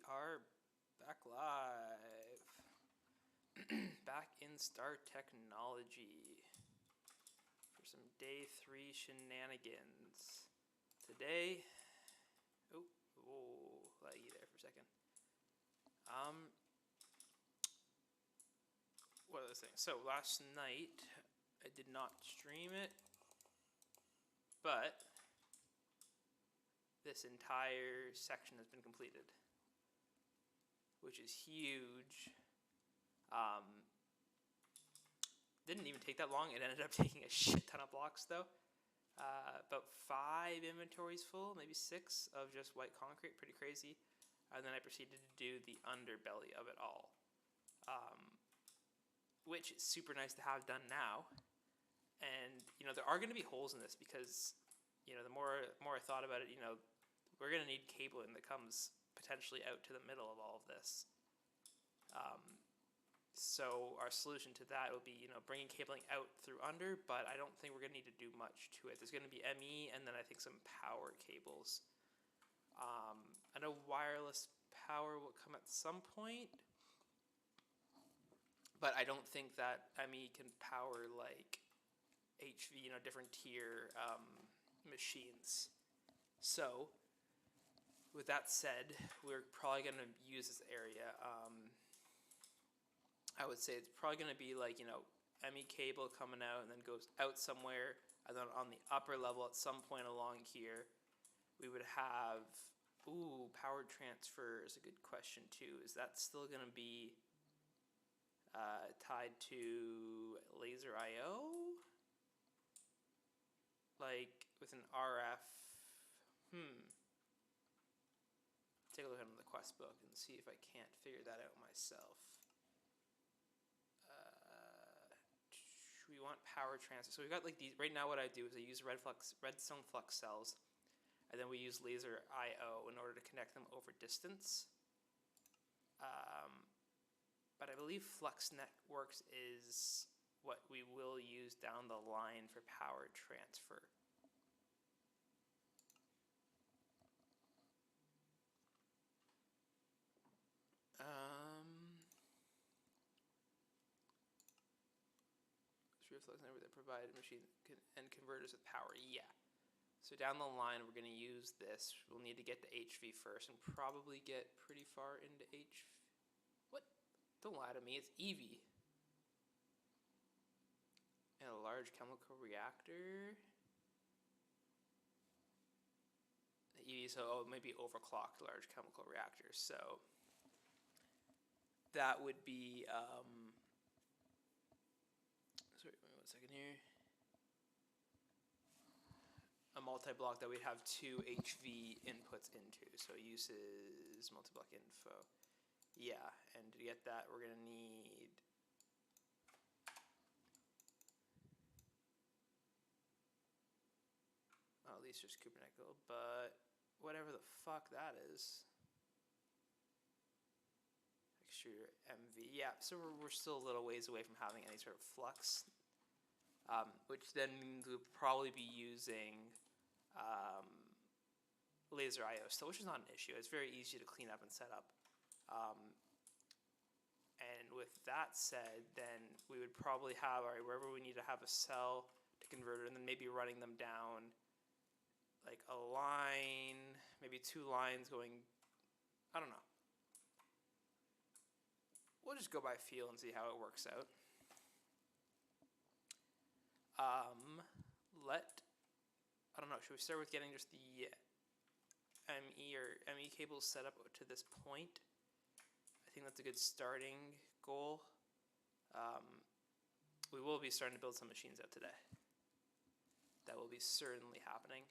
are back live. Back in Star Technology for some day 3 shenanigans. Today, laggy there for a second. What are those things? So last night I did not stream it, but this entire section has been completed, which is huge. Didn't even take that long. It ended up taking a shit ton of blocks though. About 5 inventories full, maybe 6 of just white concrete, pretty crazy. And then I proceeded to do the underbelly of it all, which is super nice to have done now. And there are going to be holes in this because the more I thought about it, we're going to need cabling that comes potentially out to the middle of all of this. So our solution to that will be, bringing cabling out through under, but I don't think we're going to need to do much to it. There's going to be ME and then I think some power cables. I know wireless power will come at some point, but I don't think that ME can power like HV, different tier machines. So with that said, we're probably going to use this area. I would say it's probably going to be like, ME cable coming out and then goes out somewhere. And then on the upper level at some point along here, we would have, power transfer is a good question too. Is that still going to be tied to laser I/O? Like with an RF? Take a look at the quest book and see if I can't figure that out myself. We want power transfer. So we've got like these. Right now what I do is I use redstone flux cells, and then we use laser I/O in order to connect them over distance. But I believe flux networks is what we will use down the line for power transfer. Flux network that provide machine and converters with power. Yeah. So down the line, we're going to use this. We'll need to get to HV first and probably get pretty far into HV. What? Don't lie to me. It's EV. And a large chemical reactor. EV, so maybe overclocked large chemical reactor. So that would be... sorry, wait 1 second here. A multi-block that we'd have 2 HV inputs into. So uses multi-block info. Yeah, and to get that, we're going to need... well, at least just Kubernetes, but whatever the fuck that is. Extruder MV. Yeah, so we're still a little ways away from having any sort of flux, which then means we'll probably be using laser I/O still, which is not an issue. It's very easy to clean up and set up. And with that said, then we would probably have, wherever we need to have a cell to convert it, and then maybe running them down like a line, maybe 2 lines going, I don't know. We'll just go by feel and see how it works out. I don't know, should we start with getting just the ME cables set up to this point? I think that's a good starting goal. We will be starting to build some machines out today. That will be certainly happening.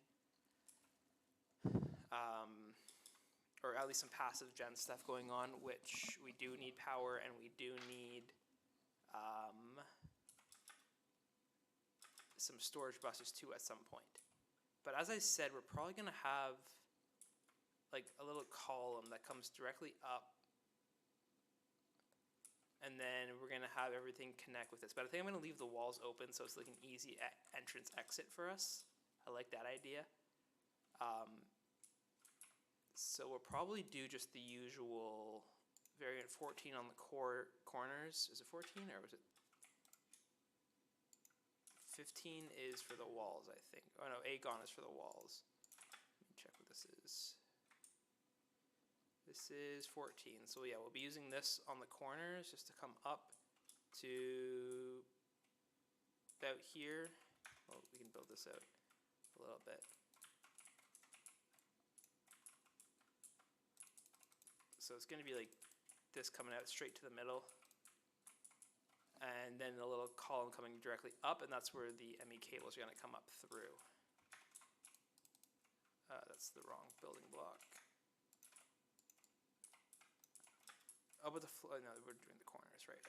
Or at least some passive gen stuff going on, which we do need power and we do need some storage buses too at some point. But as I said, we're probably going to have like a little column that comes directly up, and then we're going to have everything connect with this. But I think I'm going to leave the walls open so it's like an easy entrance exit for us. I like that idea. So we'll probably do just the usual variant 14 on the corners. Is it 14 or was it 15 is for the walls, I think. Oh no, Aegon is for the walls. Let me check what this is. This is 14. So yeah, we'll be using this on the corners just to come up to about here. Well, we can build this out a little bit. So it's going to be like this coming out straight to the middle. And then a little column coming directly up, and that's where the ME cables are going to come up through. That's the wrong building block. Oh, but no, we're doing the corners, right.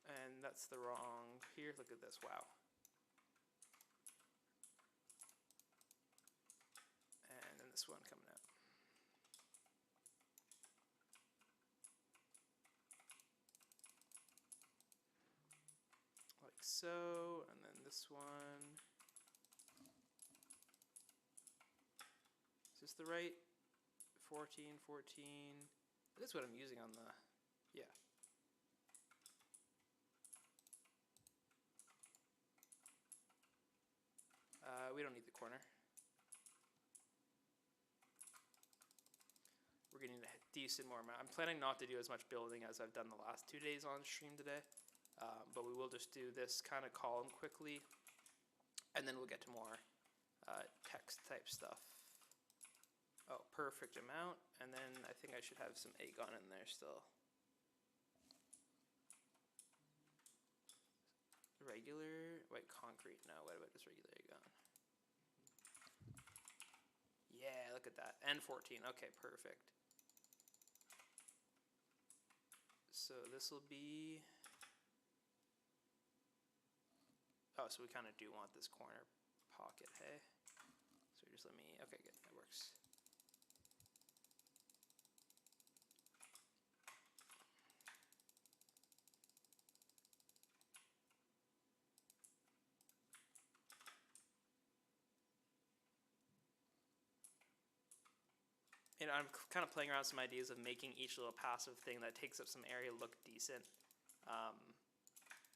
And that's the wrong here. Look at this, wow. And then this one coming out. Like so, and then this one. Is this the right? 14. That's what I'm using on the, yeah. We don't need the corner. We're getting a decent more amount. I'm planning not to do as much building as I've done the last 2 days on stream today. But we will just do this kind of column quickly. And then we'll get to more text type stuff. Oh, perfect amount. And then I think I should have some Aegon in there still. Regular white concrete. No, what about just regular Aegon? Yeah, look at that. And 14. Okay, perfect. So this will be... Oh, so we kind of do want this corner pocket, hey? So just let me... Okay, good. That works. You know, I'm kind of playing around with some ideas of making each little passive thing that takes up some area look decent. I'm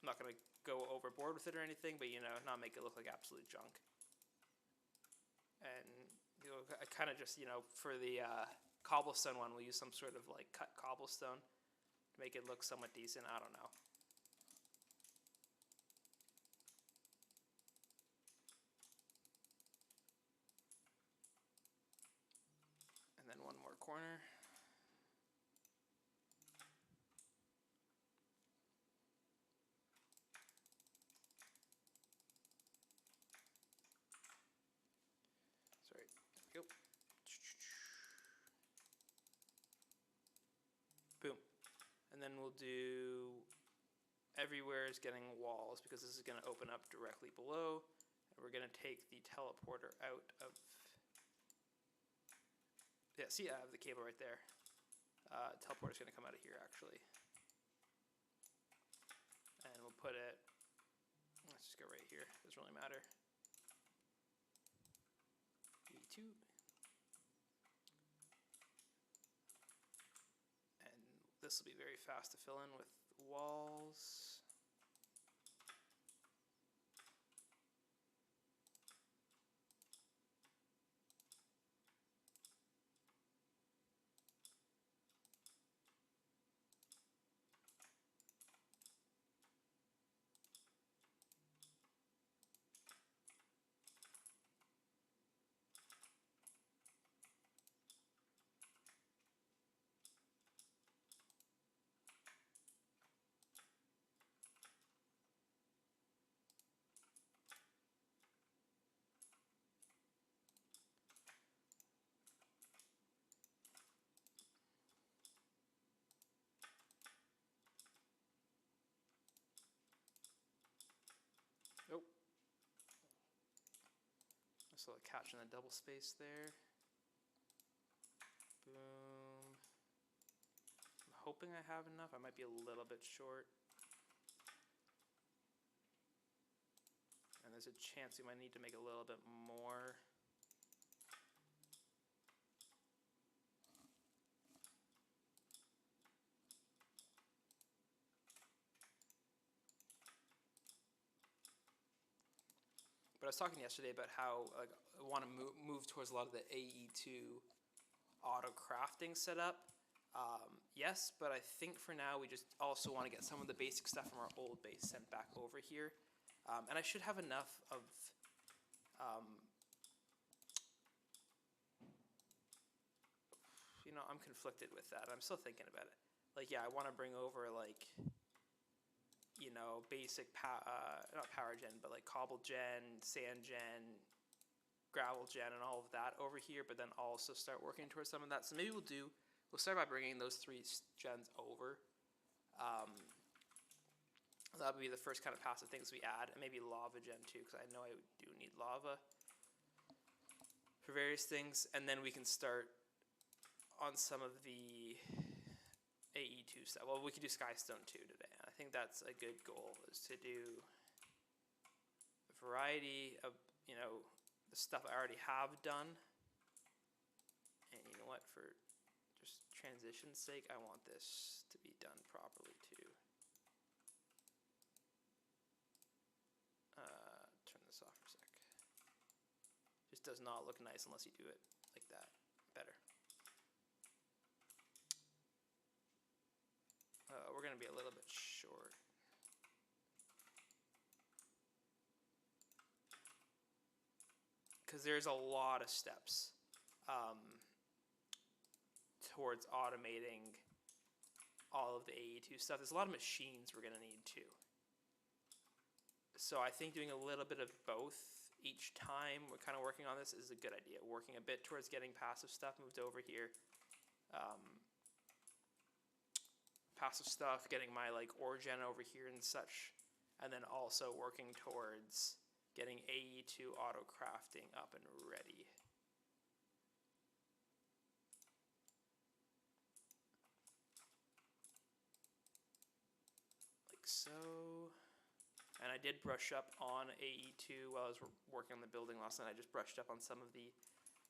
not going to go overboard with it or anything, but, you know, not make it look like absolute junk. And, you know, I kind of just, you know, for the cobblestone one, we'll use some sort of, like, cut cobblestone to make it look somewhat decent. I don't know. And then one more corner. Sorry, there we go. Boom. And then we'll do everywhere is getting walls because this is going to open up directly below. And we're going to take the teleporter out of... Yeah, see, I have the cable right there. Teleporter's going to come out of here, actually. And we'll put it... Let's just go right here. Doesn't really matter. E2. And this will be very fast to fill in with walls. Oh. So a catch in the double space there. Boom. I'm hoping I have enough. I might be a little bit short. there's a chance we might need to make a little bit more. But I was talking yesterday about how like I want to move towards a lot of the AE2 auto crafting setup. Yes, but I think for now we just also want to get some of the basic stuff from our old base sent back over here. And I should have enough of you know, I'm conflicted with that. I'm still thinking about it. Like, yeah, I want to bring over like, you know, basic not power gen, but like cobble gen, sand gen, gravel gen, and all of that over here. But then also start working towards some of that. So maybe we'll start by bringing those 3 gens over. That would be the first kind of passive things we add, and maybe lava gen too, because I know I do need lava for various things. And then we can start on some of the AE2 stuff. Well, we could do Skystone 2 today. I think that's a good goal, is to do a variety of, you know, the stuff I already have done. And you know what, for just transition's sake, I want this to be done properly too. Turn this off for a sec. Just does not look nice unless you do it like that. Better. We're going to be a little bit short. Because there's a lot of steps towards automating all of the AE2 stuff. There's a lot of machines we're going to need too. So I think doing a little bit of both each time we're kind of working on this is a good idea. Working a bit towards getting passive stuff moved over here. Passive stuff, getting my like oregen over here and such, and then also working towards getting AE2 auto crafting up and ready. Like so. And I did brush up on AE2 while I was working on the building last night. I just brushed up on some of the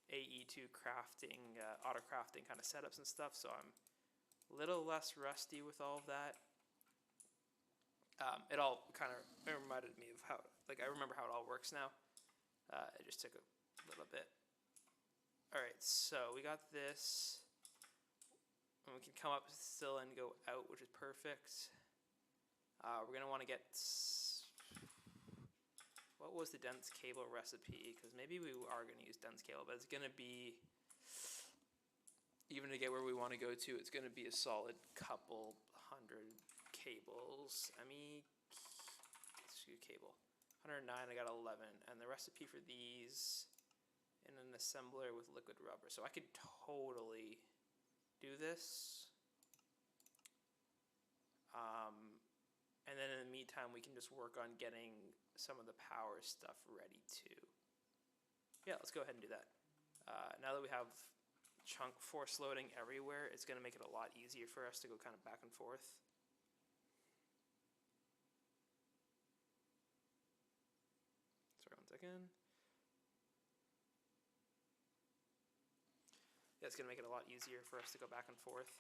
AE2 crafting, auto crafting kind of setups and stuff, so I'm a little less rusty with all of that. It all kind of reminded me of how, like, I remember how it all works now. It just took a little bit. All right, so we got this. And we can come up still and go out, which is perfect. We're going to want to get... What was the dense cable recipe? Because maybe we are going to use dense cable, but it's going to be... Even to get where we want to go to, it's going to be a solid couple hundred cables. Cable. 109, I got 11. And the recipe for these in an assembler with liquid rubber. So I could totally do this. And then in the meantime, we can just work on getting some of the power stuff ready too. Yeah, let's go ahead and do that. Now that we have chunk force loading everywhere, it's going to make it a lot easier for us to go kind of back and forth. Sorry, 1 second. Yeah, it's going to make it a lot easier for us to go back and forth.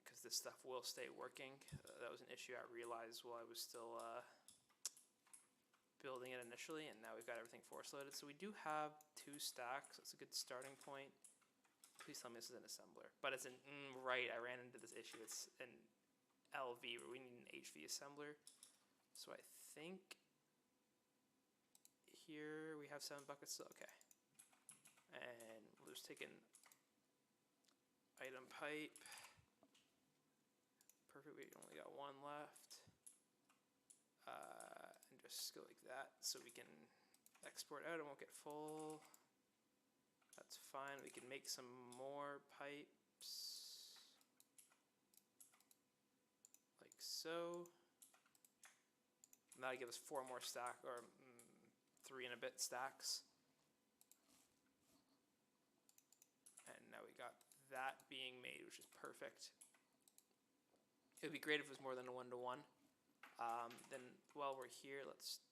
Because this stuff will stay working. That was an issue I realized while I was still building it initially, and now we've got everything force loaded. So we do have 2 stacks. That's a good starting point. Please tell me this is an assembler. But it's an, right, I ran into this issue. It's an LV, where we need an HV assembler. So I think here we have 7 buckets. Okay. And we'll just take an item pipe. Perfect, we only got 1 left. And just go like that so we can export out and won't get full. That's fine. We can make some more pipes. Like so. And that'll give us 4 more stack, or 3 and a bit stacks. And now we got that being made, which is perfect. It would be great if it was more than a 1-to-1. Then while we're here, let's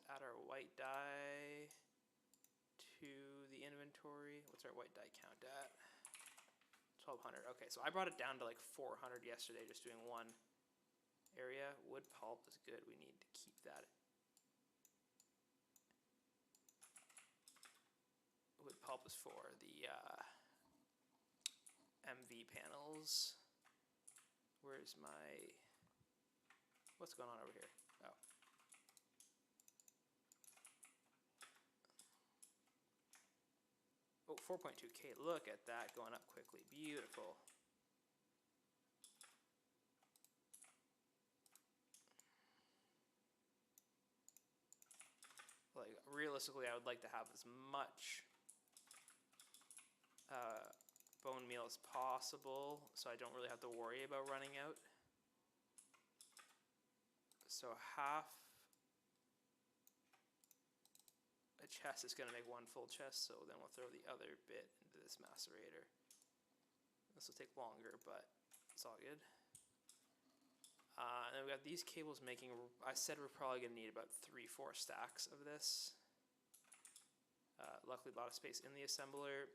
add our white dye to the inventory. What's our white dye count at? 1200. Okay, so I brought it down to like 400 yesterday, just doing one area. Wood pulp is good. We need to keep that. Wood pulp is for the MV panels. Where's my... What's going on over here? Oh. Oh, 4.2K. Look at that going up quickly. Beautiful. Like, realistically, I would like to have as much bone meal as possible, so I don't really have to worry about running out. So half a chest is going to make one full chest, so then we'll throw the other bit into this macerator. This will take longer, but it's all good. And then we got these cables making, I said we're probably going to need about 3-4 stacks of this. Luckily a lot of space in the assembler.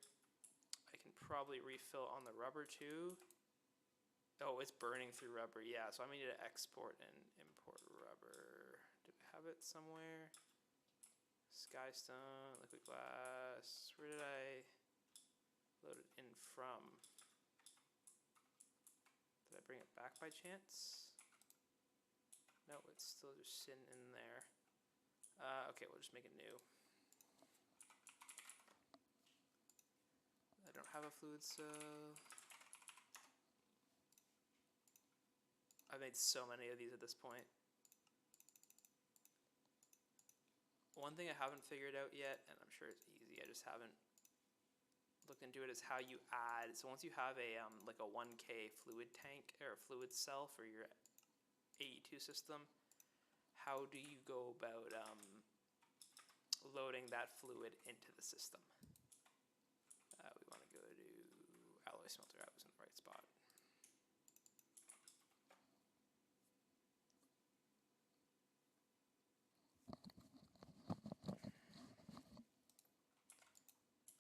I can probably refill on the rubber too. Oh, it's burning through rubber. Yeah, so I'm going to need to export and import rubber. Do we have it somewhere? Skystone, liquid glass. Where did I load it in from? Did I bring it back by chance? No, it's still just sitting in there. Okay, we'll just make it new. I don't have a fluid cell. I've made so many of these at this point. One thing I haven't figured out yet, and I'm sure it's easy, I just haven't looked into it, is how you add. So once you have a like a 1K fluid tank or a fluid cell for your AE2 system, how do you go about loading that fluid into the system? We want to go to alloy smelter. I was in the right spot.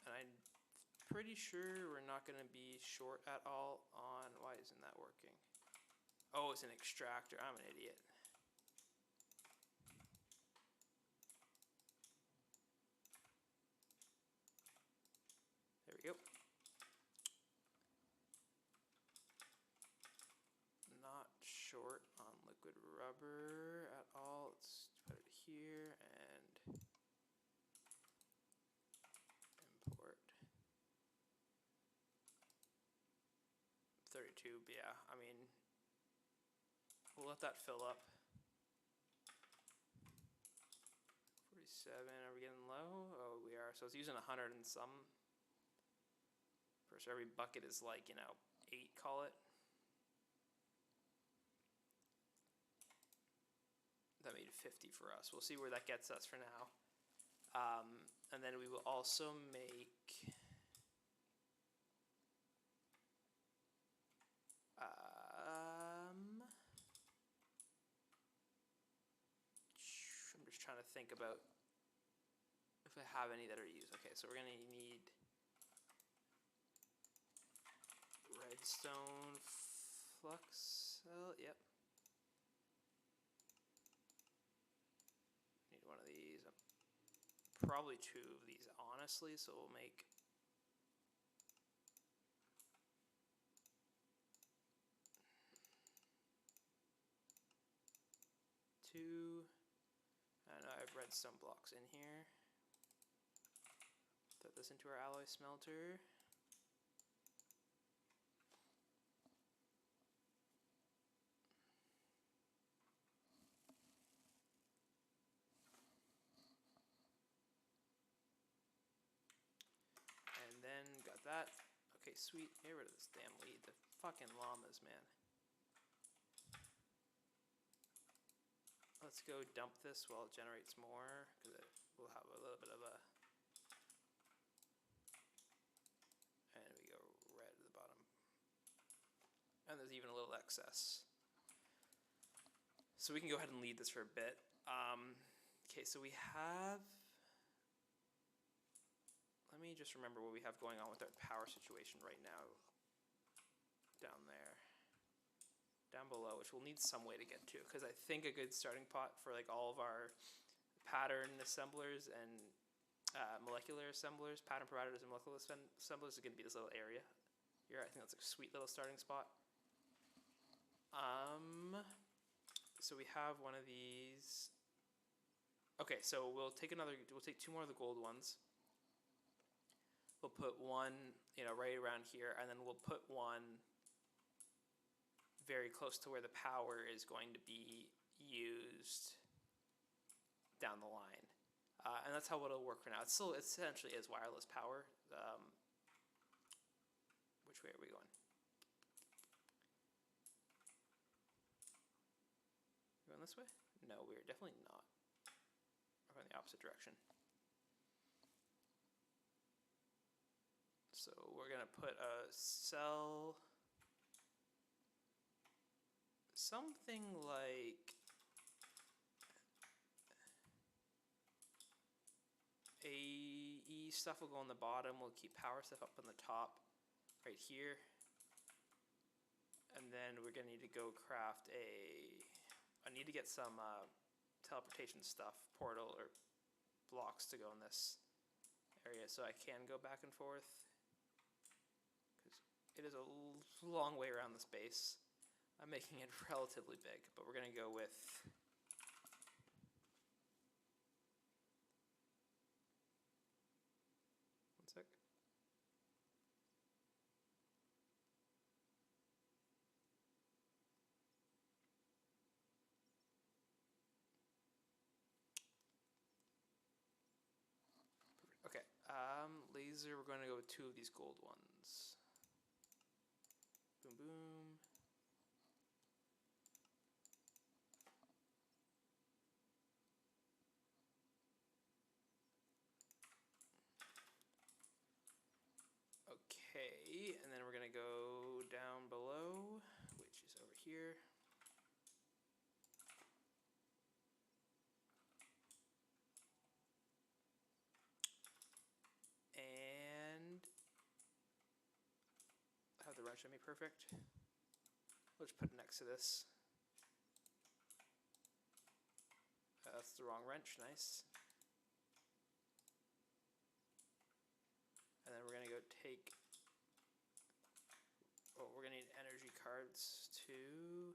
And I'm pretty sure we're not going to be short at all on... Why isn't that working? Oh, it's an extractor. I'm an idiot. There we go. Not short on liquid rubber at all. Let's put it here and import 32. Yeah, I mean, we'll let that fill up. 47. Are we getting low? Oh, we are. So it's using 100 and some. So every bucket is like, 8, call it. That made 50 for us. We'll see where that gets us for now. And then we will also make... I'm just trying to think about if I have any that are used. Okay, so we're going to need redstone flux cell. Yep. Need one of these. Probably 2 of these, honestly, so we'll make... two. I know I have redstone blocks in here. Throw this into our alloy smelter. And then got that. Okay, sweet. Get rid of this damn weed. The fucking llamas, man. Let's go dump this while it generates more, because we'll have a little bit of a... And we go red at the bottom. And there's even a little excess. So we can go ahead and lead this for a bit. Okay, so we have... Let me just remember what we have going on with our power situation right now. Down there. Down below, which we'll need some way to get to, because I think a good starting pot for like all of our pattern assemblers and molecular assemblers, pattern providers and molecular assemblers is going to be this little area here. I think that's a sweet little starting spot. So we have one of these. Okay, so we'll take two more of the gold ones. We'll put one, right around here, and then we'll put one very close to where the power is going to be used down the line. And that's how it'll work for now. It essentially is wireless power. Which way are we going? Going this way? No, we're definitely not. We're going the opposite direction. So we're going to put a cell, something like AE stuff will go on the bottom. We'll keep power stuff up on the top right here. And then we're going to need to go craft I need to get some teleportation stuff, portal or blocks to go in this area so I can go back and forth. Because it is a long way around this base. I'm making it relatively big, but we're going to go with... One sec. Okay, laser, we're going to go with two of these gold ones. Boom, boom. Okay, and then we're going to go down below, which is over here. And have the wrench on me perfect. We'll just put it next to this. That's the wrong wrench, nice. And then we're going to go take... Oh, we're going to need energy cards too.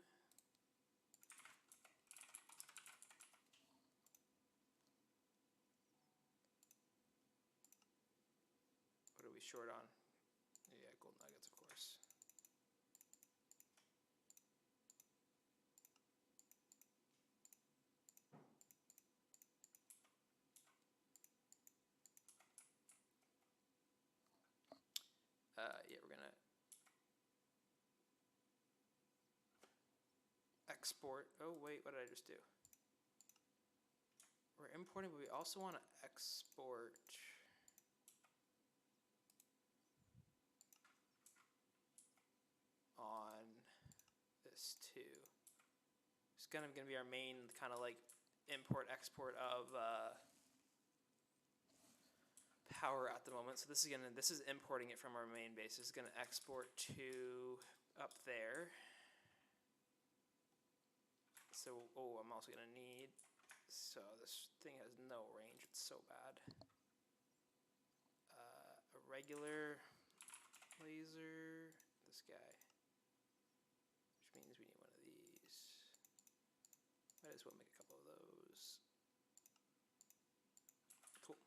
What are we short on? Yeah, gold nuggets, of course. Yeah, we're going to export. Oh, wait, what did I just do? We're importing, but we also want to export... on this too. It's kind of going to be our main kind of like import-export of power at the moment. So this is importing it from our main base. This is going to export to up there. So, I'm also going to need, so this thing has no range, it's so bad. A regular laser, this guy, which means we need one of these. Might as well make a couple of those. Cool.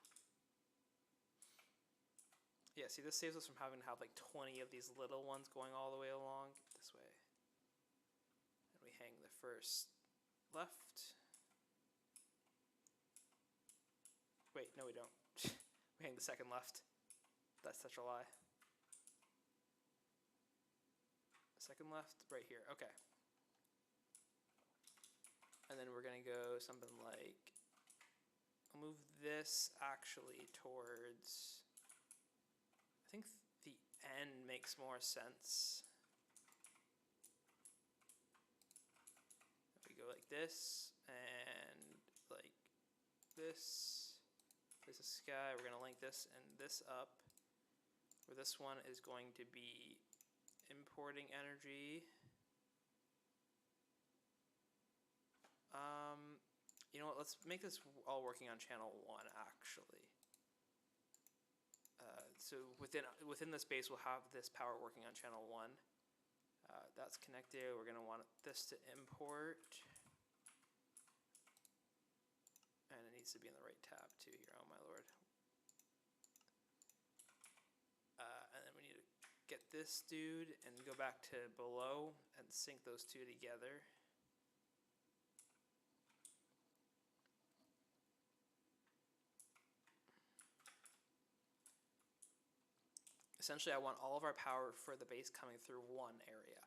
Yeah, see, this saves us from having to have like 20 of these little ones going all the way along this way. And we hang the first left. Wait, no we don't. We hang the second left. That's such a lie. Second left, right here, okay. And then we're gonna go something like, I'll move this actually towards, I think the end makes more sense. this and like this. This is sky. We're going to link this and this up. Where this one is going to be importing energy. You know what? Let's make this all working on channel 1 actually. So within this base, we'll have this power working on channel 1. That's connected. We're going to want this to import. And it needs to be in the right tab too here, oh my lord. And then we need to get this dude and go back to below and sync those two together. Essentially, I want all of our power for the base coming through one area.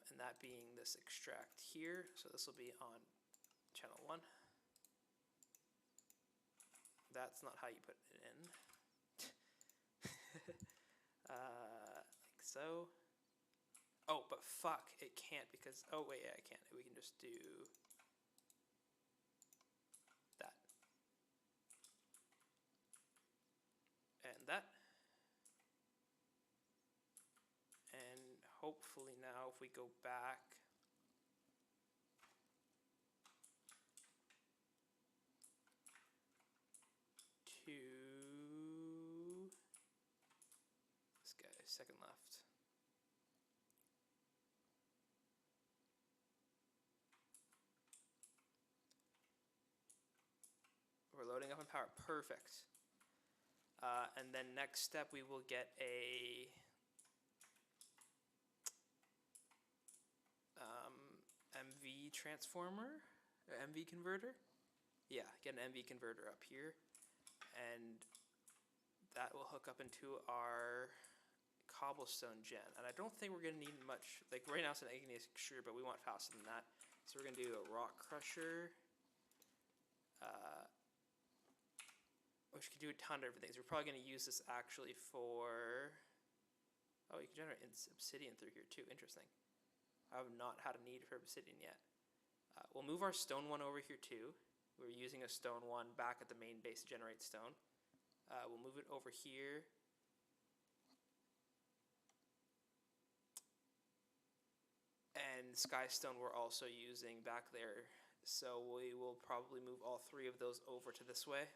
And that being this extract here. So this will be on channel 1. That's not how you put it in. Like so. Oh, but fuck, it can't because, oh wait, yeah, I can't. We can just do that. And that. And hopefully now if we go back to this guy, second left. We're loading up in power, perfect. And then next step we will get a MV transformer, or MV converter. Yeah, get an MV converter up here, and that will hook up into our cobblestone gen. And I don't think we're gonna need much. Like right now it's an igneous extruder, but we want faster than that. So we're gonna do a rock crusher, which could do a ton of different things. We're probably gonna use this actually for. Oh, you can generate obsidian through here too. Interesting. I have not had a need for obsidian yet. We'll move our stone one over here too. We're using a stone one back at the main base to generate stone. We'll move it over here. And skystone we're also using back there. So we will probably move all 3 of those over to this way.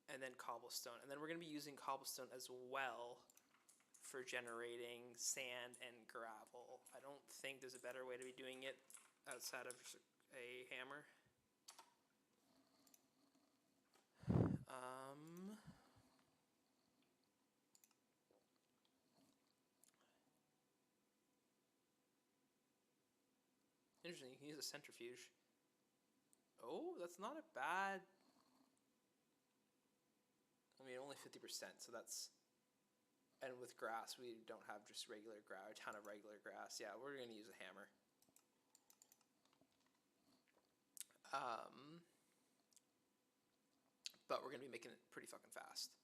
And then cobblestone. And then we're going to be using cobblestone as well for generating sand and gravel. I don't think there's a better way to be doing it outside of a hammer. Interesting, you can use a centrifuge. Oh, that's not a bad. I mean, only 50%, so that's. And with grass, we don't have just regular grass, a ton of regular grass. Yeah, we're going to use a hammer. But we're going to be making it pretty fucking fast.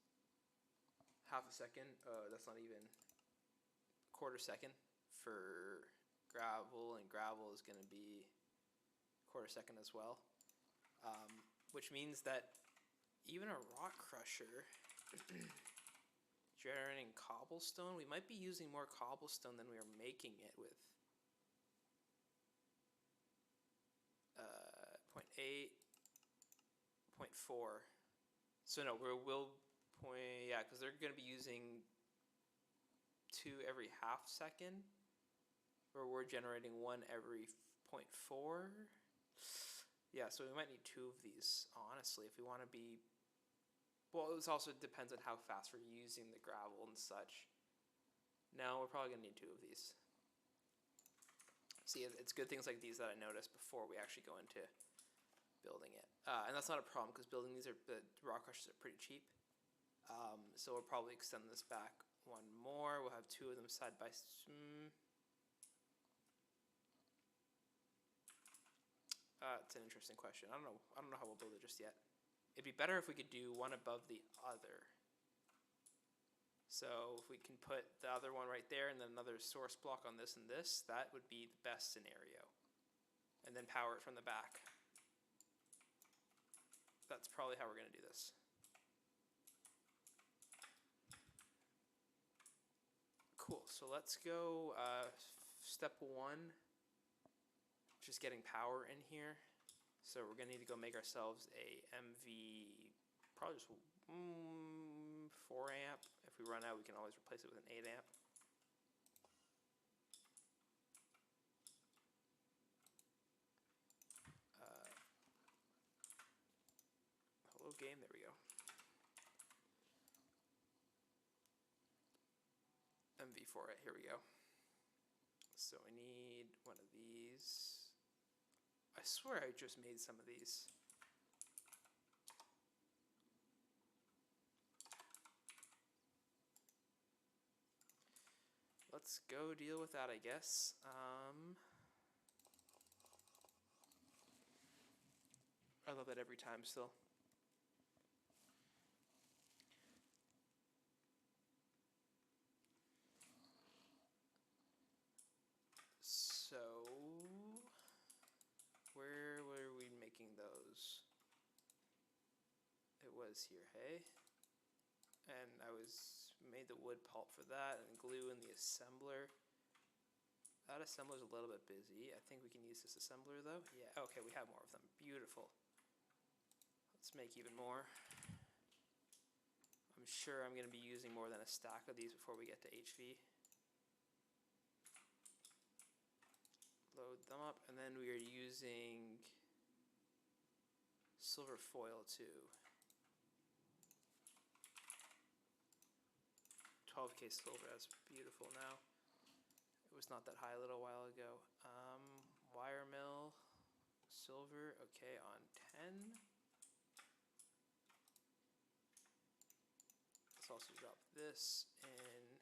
Half a second, that's not even quarter second for gravel, and gravel is going to be quarter second as well. Which means that even a rock crusher generating cobblestone, we might be using more cobblestone than we are making it with. 0.8, 0.4. So no, we'll point, yeah, because they're going to be using 2 every half second, where we're generating 1 every 0.4. Yeah, so we might need 2 of these, honestly, if we want to be. Well, it also depends on how fast we're using the gravel and such. No, we're probably going to need 2 of these. See, it's good things like these that I noticed before we actually go into building it. And that's not a problem, because building these, the rock crushers are pretty cheap. So we'll probably extend this back 1 more. We'll have 2 of them side by side. It's an interesting question. I don't know how we'll build it just yet. It'd be better if we could do one above the other. So if we can put the other one right there and then another source block on this and this, that would be the best scenario. And then power it from the back. That's probably how we're going to do this. Cool, so let's go step 1, just getting power in here. So we're going to need to go make ourselves a MV, probably just 4 amp. If we run out, we can always replace it with an 8 amp. Hello game, there we go. MV4, here we go. So we need one of these. I swear I just made some of these. Let's go deal with that, I guess. I love that every time still. So, where were we making those? It was here, hey? And I made the wood pulp for that and glue in the assembler. That assembler's a little bit busy. I think we can use this assembler though. Yeah, okay, we have more of them. Beautiful. Let's make even more. I'm sure I'm going to be using more than a stack of these before we get to HV. Load them up, and then we are using silver foil too. 12K silver, that's beautiful now. It was not that high a little while ago. Wire mill, silver, okay, on 10. Let's also drop this in.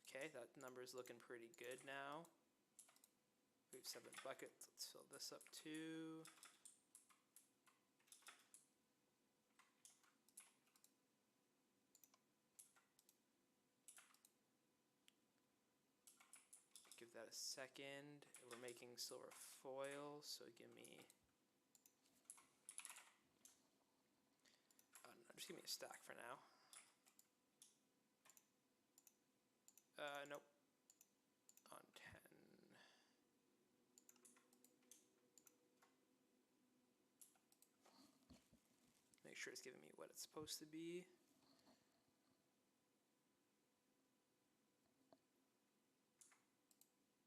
Okay, that number is looking pretty good now. We have 7 buckets. Let's fill this up too. Give that a second. We're making silver foil, so give me. No, just give me a stack for now. Nope. On 10. Make sure it's giving me what it's supposed to be.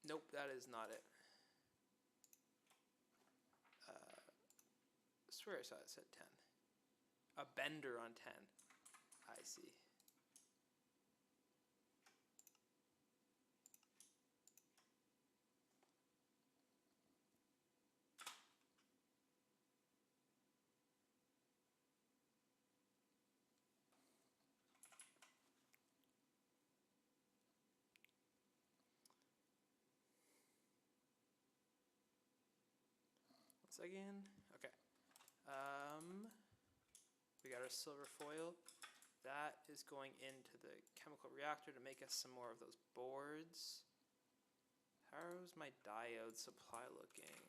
Nope, that is not it. I swear I saw it said 10. A bender on 10. I see. Again, okay. We got our silver foil. That is going into the chemical reactor to make us some more of those boards. How's my diode supply looking?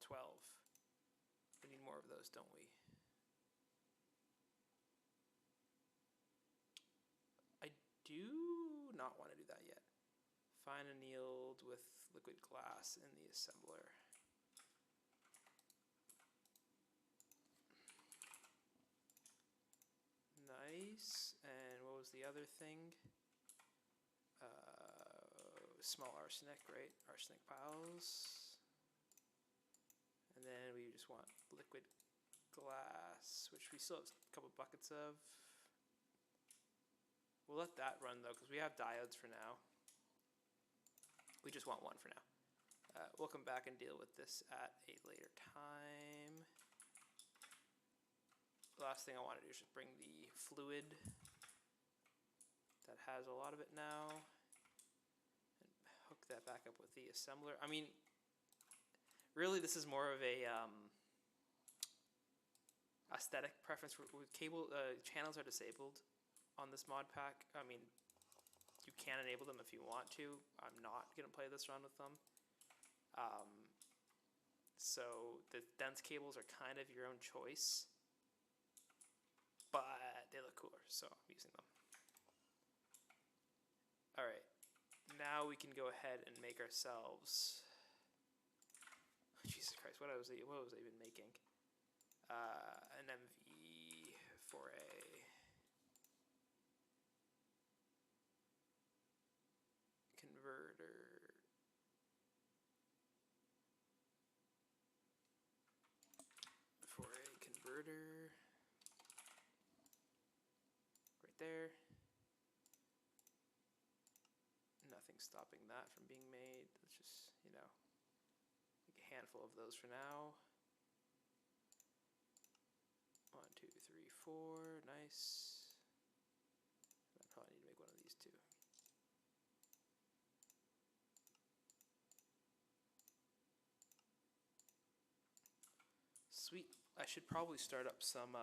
12. We need more of those, don't we? I do not want to do that yet. Fine annealed with liquid glass in the assembler. Nice. And what was the other thing? Small arsenic, right? Arsenic piles. And then we just want liquid glass, which we still have a couple buckets of. We'll let that run though, because we have diodes for now. We just want one for now. We'll come back and deal with this at a later time. The last thing I want to do is just bring the fluid that has a lot of it now and hook that back up with the assembler. I mean, really this is more of a aesthetic preference with cable channels are disabled on this mod pack. I mean, you can enable them if you want to. I'm not going to play this run with them. So the dense cables are kind of your own choice, but they look cooler, so I'm using them. All right, now we can go ahead and make ourselves. Jesus Christ, what was I even making? An MV for a converter. Right there. Nothing stopping that from being made. Let's just, make a handful of those for now. 1, 2, 3, 4. Nice. I probably need to make one of these too. Sweet. I should probably start up some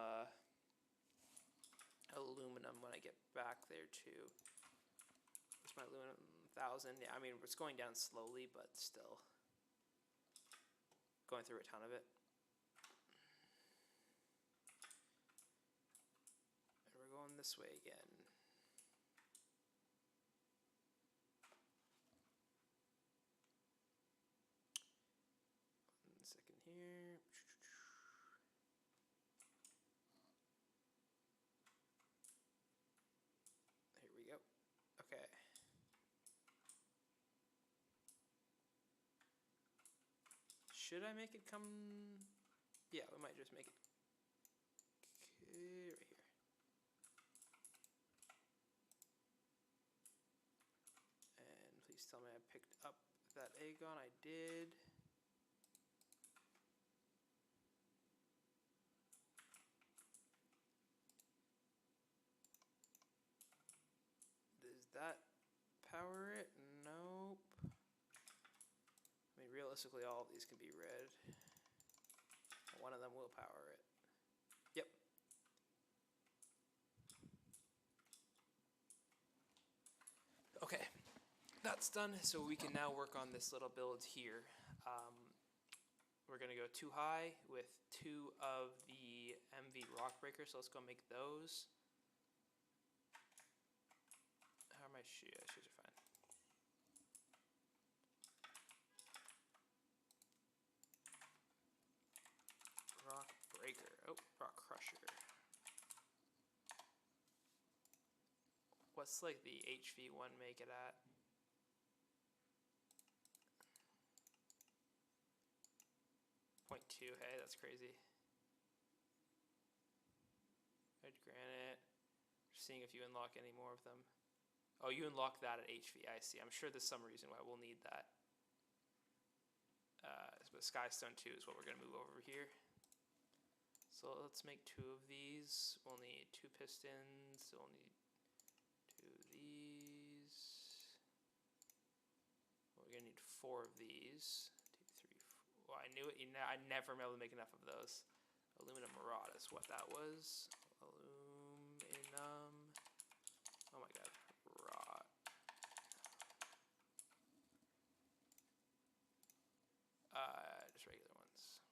aluminum when I get back there too. Where's my aluminum? 1,000. Yeah, I mean, it's going down slowly, but still going through a ton of it. And we're going this way again. One second here. Here we go. Okay. Should I make it come? Yeah, we might just make it right here. And please tell me I picked up that agon. I did. Does that power it? Nope. I mean, realistically, all of these can be red. One of them will power it. Yep. Okay, that's done. So we can now work on this little build here. We're going to go 2 high with 2 of the MV rock breakers. So let's go make those. How are my shoes? Shoes are fine. Rock breaker. Oh, rock crusher. What's like the HV1 make it at? .2. Hey, that's crazy. Red granite. Just seeing if you unlock any more of them. Oh, you unlock that at HV. I see. I'm sure there's some reason why we'll need that. But Skystone 2 is what we're going to move over here. So let's make 2 of these. We'll need 2 pistons. We'll need 2 of these. We're going to need 4 of these. 2, 3, 4. Well, I knew it. I never been able to make enough of those. Aluminum rod is what that was. Aluminum. Oh my god. Rod. Just regular ones.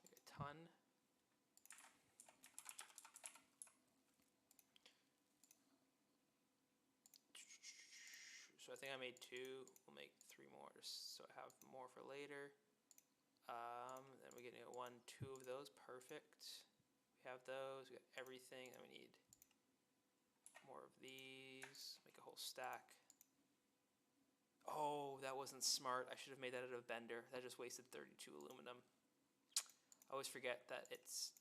Make a ton. So I think I made 2. We'll make 3 more, just so I have more for later. Then we're getting 1, 2 of those. Perfect. We have those. We got everything. And we need more of these. Make a whole stack. Oh, that wasn't smart. I should have made that out of bender. That just wasted 32 aluminum. I always forget that it's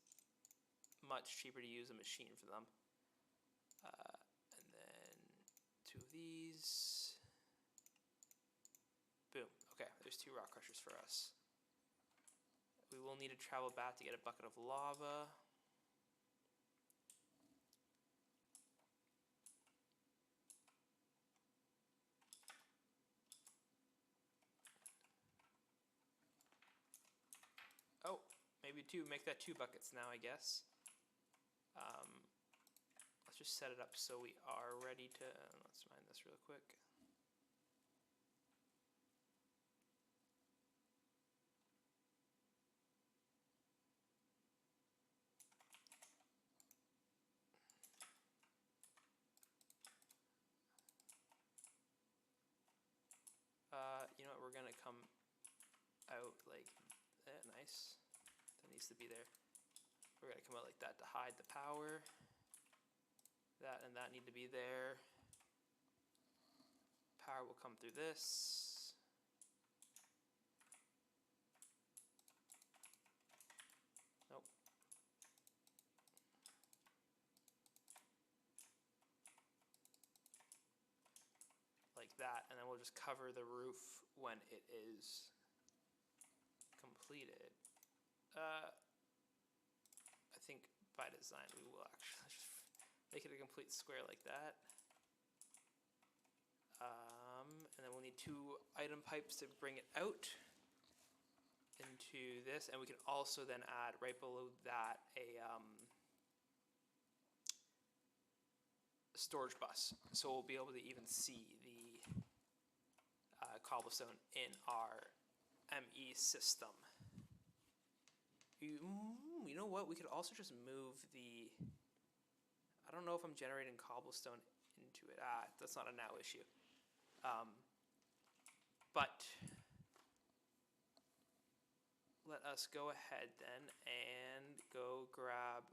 much cheaper to use a machine for them. And then 2 of these. Boom. Okay, there's 2 rock crushers for us. We will need to travel back to get a bucket of lava. maybe 2. Make that 2 buckets now, I guess. Let's just set it up so we are ready to... let's mine this real quick. You know what, we're gonna come out like that. Nice. That needs to be there. We're gonna come out like that to hide the power. That and that need to be there. Power will come through this. Nope. Like that, and then we'll just cover the roof when it is completed. I think by design we will actually just make it a complete square like that. And then we'll need 2 item pipes to bring it out into this, and we can also then add right below that a storage bus, so we'll be able to even see the cobblestone in our ME system. You know what? We could also just move the... I don't know if I'm generating cobblestone into it. That's not a now issue. But let us go ahead then and go grab...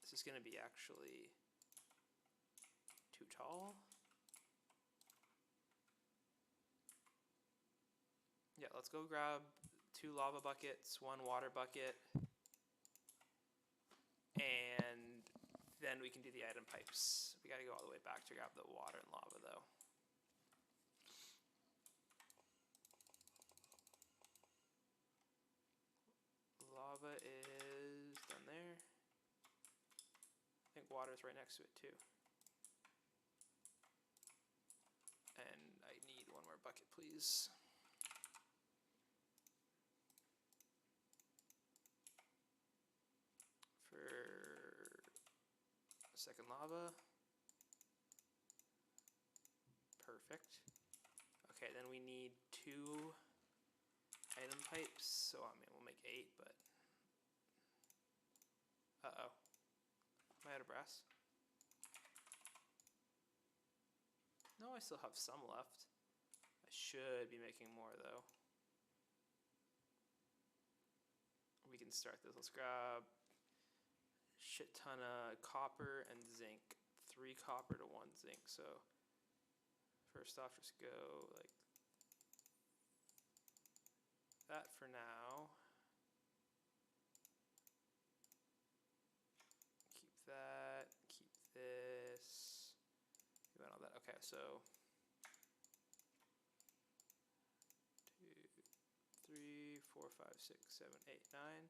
This is going to be actually too tall. Yeah, let's go grab 2 lava buckets, 1 water bucket, and then we can do the item pipes. We got to go all the way back to grab the water and lava though. Lava is done there. I think water's right next to it too. And I need 1 more bucket, please. Second lava. Perfect. Okay, then we need 2 item pipes. So I mean, we'll make 8, but uh-oh. Am I out of brass? No, I still have some left. I should be making more though. We can start this. Let's grab shit ton of copper and zinc. 3 copper to 1 zinc. So first off, just go like that for now. Keep that. Keep this. Keep all that. Okay, so 2, 3, 4, 5, 6, 7, 8, 9.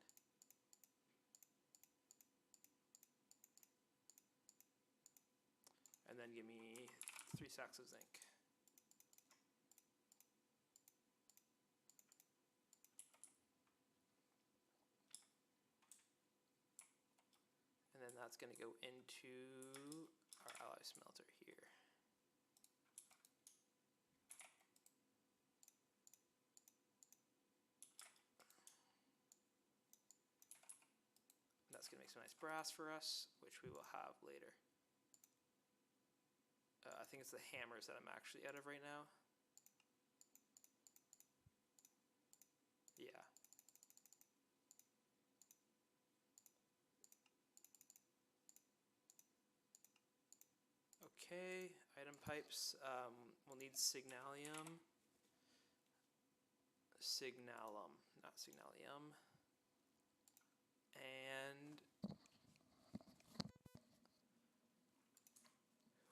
And then give me 3 sacks of zinc. And then that's going to go into our alloy smelter here. That's going to make some nice brass for us, which we will have later. I think it's the hammers that I'm actually out of right now. Yeah. Okay, item pipes. We'll need signalium. Signalum, not signalium. And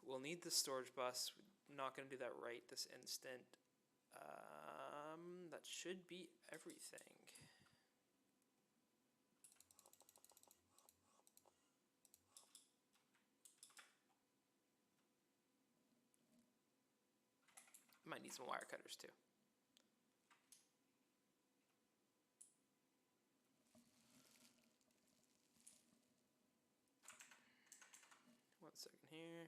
we'll need the storage bus. I'm not going to do that right this instant. That should be everything. Might need some wire cutters too. here.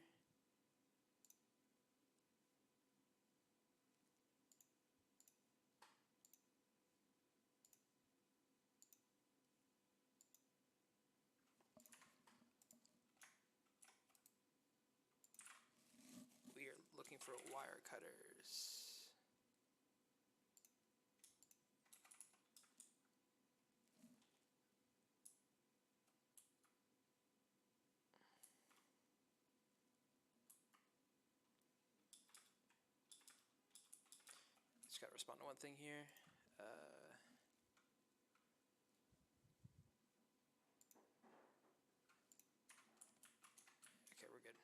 We are looking for wire cutters. Just gotta respond to one thing here. Okay, we're good.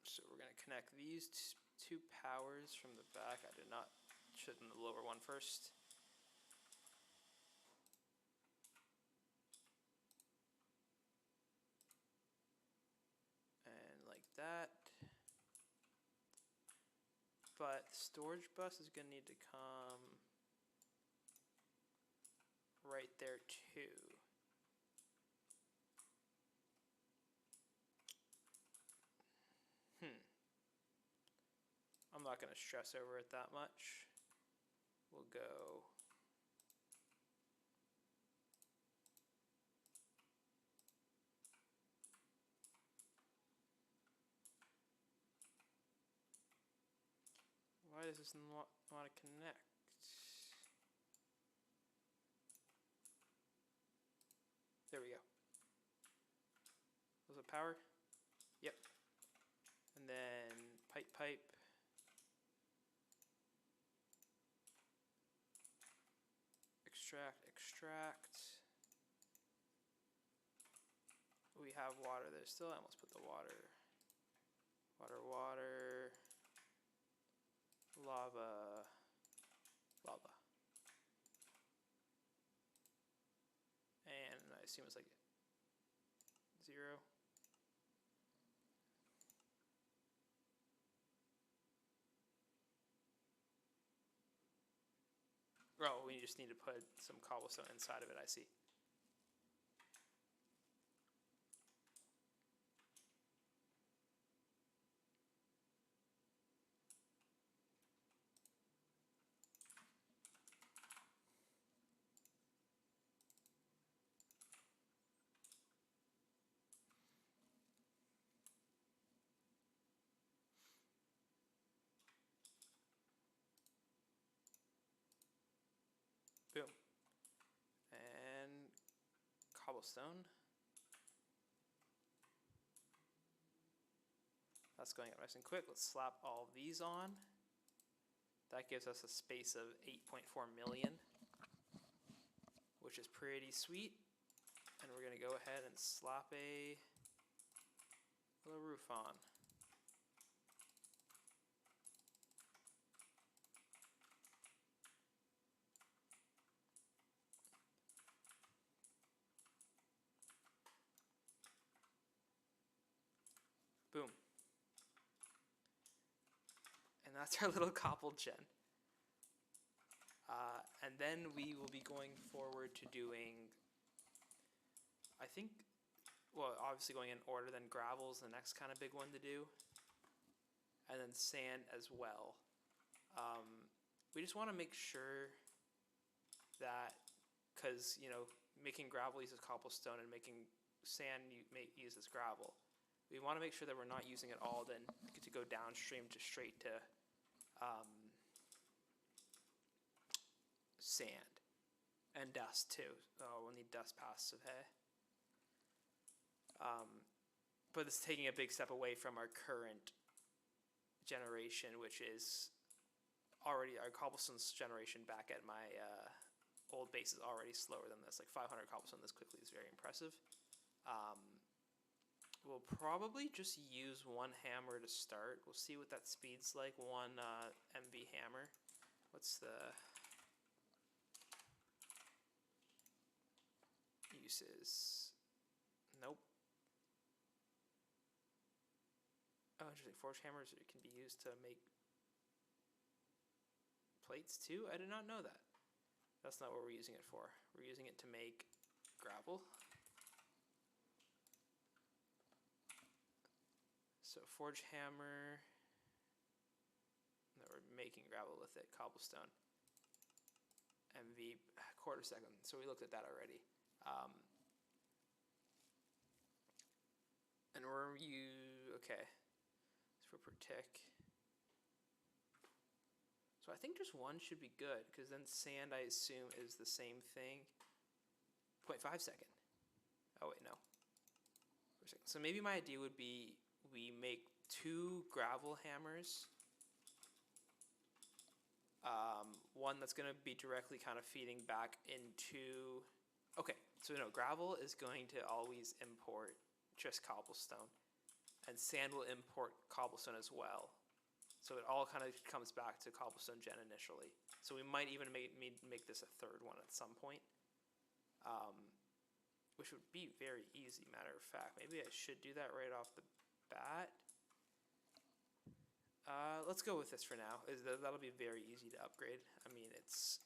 So we're gonna connect these two powers from the back. I did not should in the lower one first. And like that. But the storage bus is gonna need to come right there too. I'm not gonna stress over it that much. We'll go why does this not want to connect? There we go. Was it power? Yep. And then pipe. Extract. We have water there still. I almost put the water. Water. Lava. And I assume it's like 0. Oh, we just need to put some cobblestone inside of it, I see. Boom. And cobblestone. That's going up nice and quick. Let's slap all of these on. That gives us a space of 8.4 million, which is pretty sweet. And we're going to go ahead and slap a little roof on. Boom. And that's our little cobble gen. And then we will be going forward to doing, I think, well, obviously going in order, then gravel is the next kind of big one to do. And then sand as well. We just want to make sure that, because, making gravel uses cobblestone and making sand uses gravel. We want to make sure that we're not using it all then to go downstream to straight to sand and dust too. Oh, we'll need dust passive hay. But it's taking a big step away from our current generation, which is already our cobblestone generation back at my old base is already slower than this. Like 500 cobblestone this quickly is very impressive. We'll probably just use one hammer to start. We'll see what that speed's like. One MB hammer. What's the uses? Nope. Oh, interesting. Forge hammers can be used to make plates too? I did not know that. That's not what we're using it for. We're using it to make gravel. So forge hammer. No, we're making gravel with it. Cobblestone. MV quarter second. So we looked at that already. And okay. So for per tick. So I think just one should be good, because then sand, I assume, is the same thing. 0.5 second. Oh wait, no. So maybe my idea would be we make 2 gravel hammers. One that's going to be directly kind of feeding back into... Okay, so no, gravel is going to always import just cobblestone. And sand will import cobblestone as well. So it all kind of comes back to cobblestone gen initially. So we might even make this a third one at some point. Which would be very easy, matter of fact. Maybe I should do that right off the bat. Let's go with this for now. That'll be very easy to upgrade. I mean, it's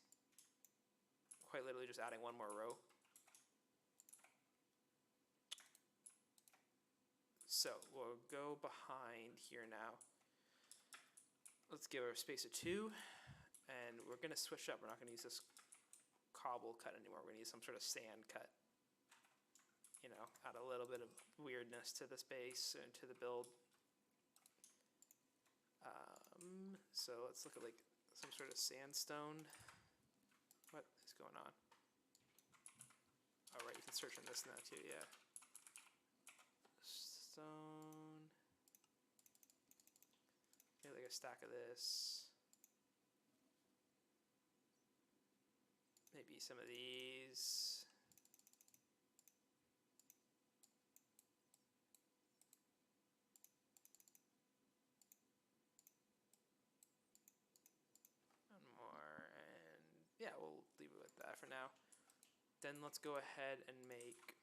quite literally just adding one more row. So we'll go behind here now. Let's give our space of 2, and we're going to switch up. We're not going to use this cobble cut anymore. We're going to use some sort of sand cut. You know, add a little bit of weirdness to the space and to the build. So let's look at like some sort of sandstone. What is going on? All right, you can search on this now too, yeah. Stone. Maybe like a stack of this. Maybe some of these. Yeah, we'll leave it with that for now. Then let's go ahead and make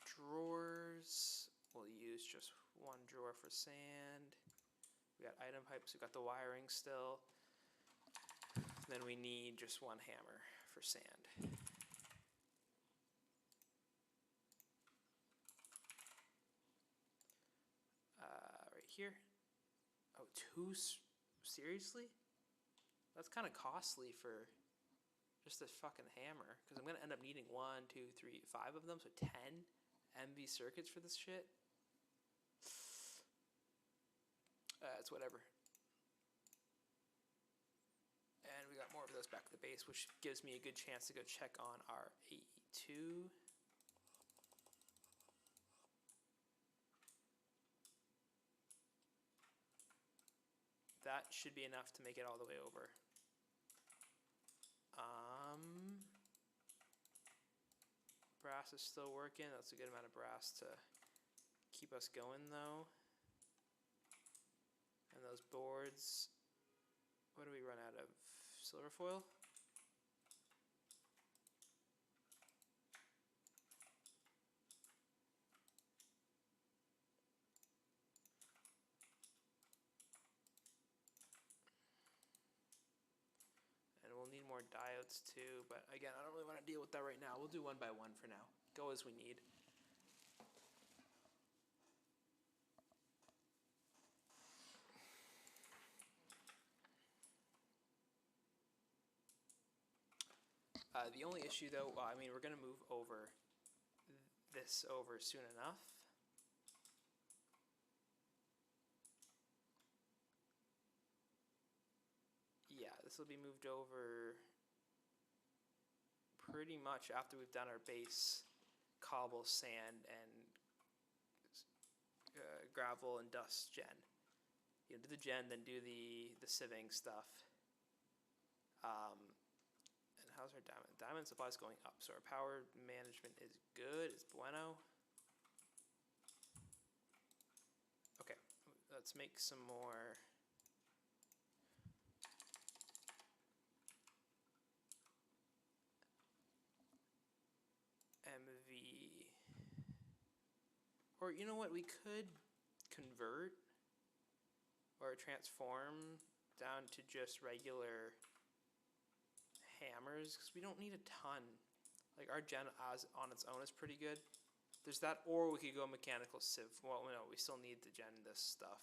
drawers. We'll use just one drawer for sand. We got item pipes, we got the wiring still. Then we need just one hammer for sand. Right here. Oh, 2? Seriously? That's kind of costly for just this fucking hammer, because I'm going to end up needing 1, 2, 3, 5 of them, so 10 MV circuits for this shit. It's whatever. And we got more of those back at the base, which gives me a good chance to go check on our AE2. That should be enough to make it all the way over. Brass is still working. That's a good amount of brass to keep us going, though. And those boards, what do we run out of? Silver foil? We'll need more diodes too, but again, I don't really want to deal with that right now. We'll do one by one for now. Go as we need. The only issue though, well, I mean, we're going to move this over soon enough. Yeah, this will be moved over pretty much after we've done our base cobble, sand, and gravel and dust gen. You know, do the gen, then do the sieving stuff. And how's our diamond? Diamond supply is going up, so our power management is good. It's bueno. Okay, let's make some more. MV, or you know what, we could convert or transform down to just regular hammers, because we don't need a ton. Like, our gen as on its own is pretty good. There's that, or we could go mechanical sieve. Well, no, we still need to gen this stuff.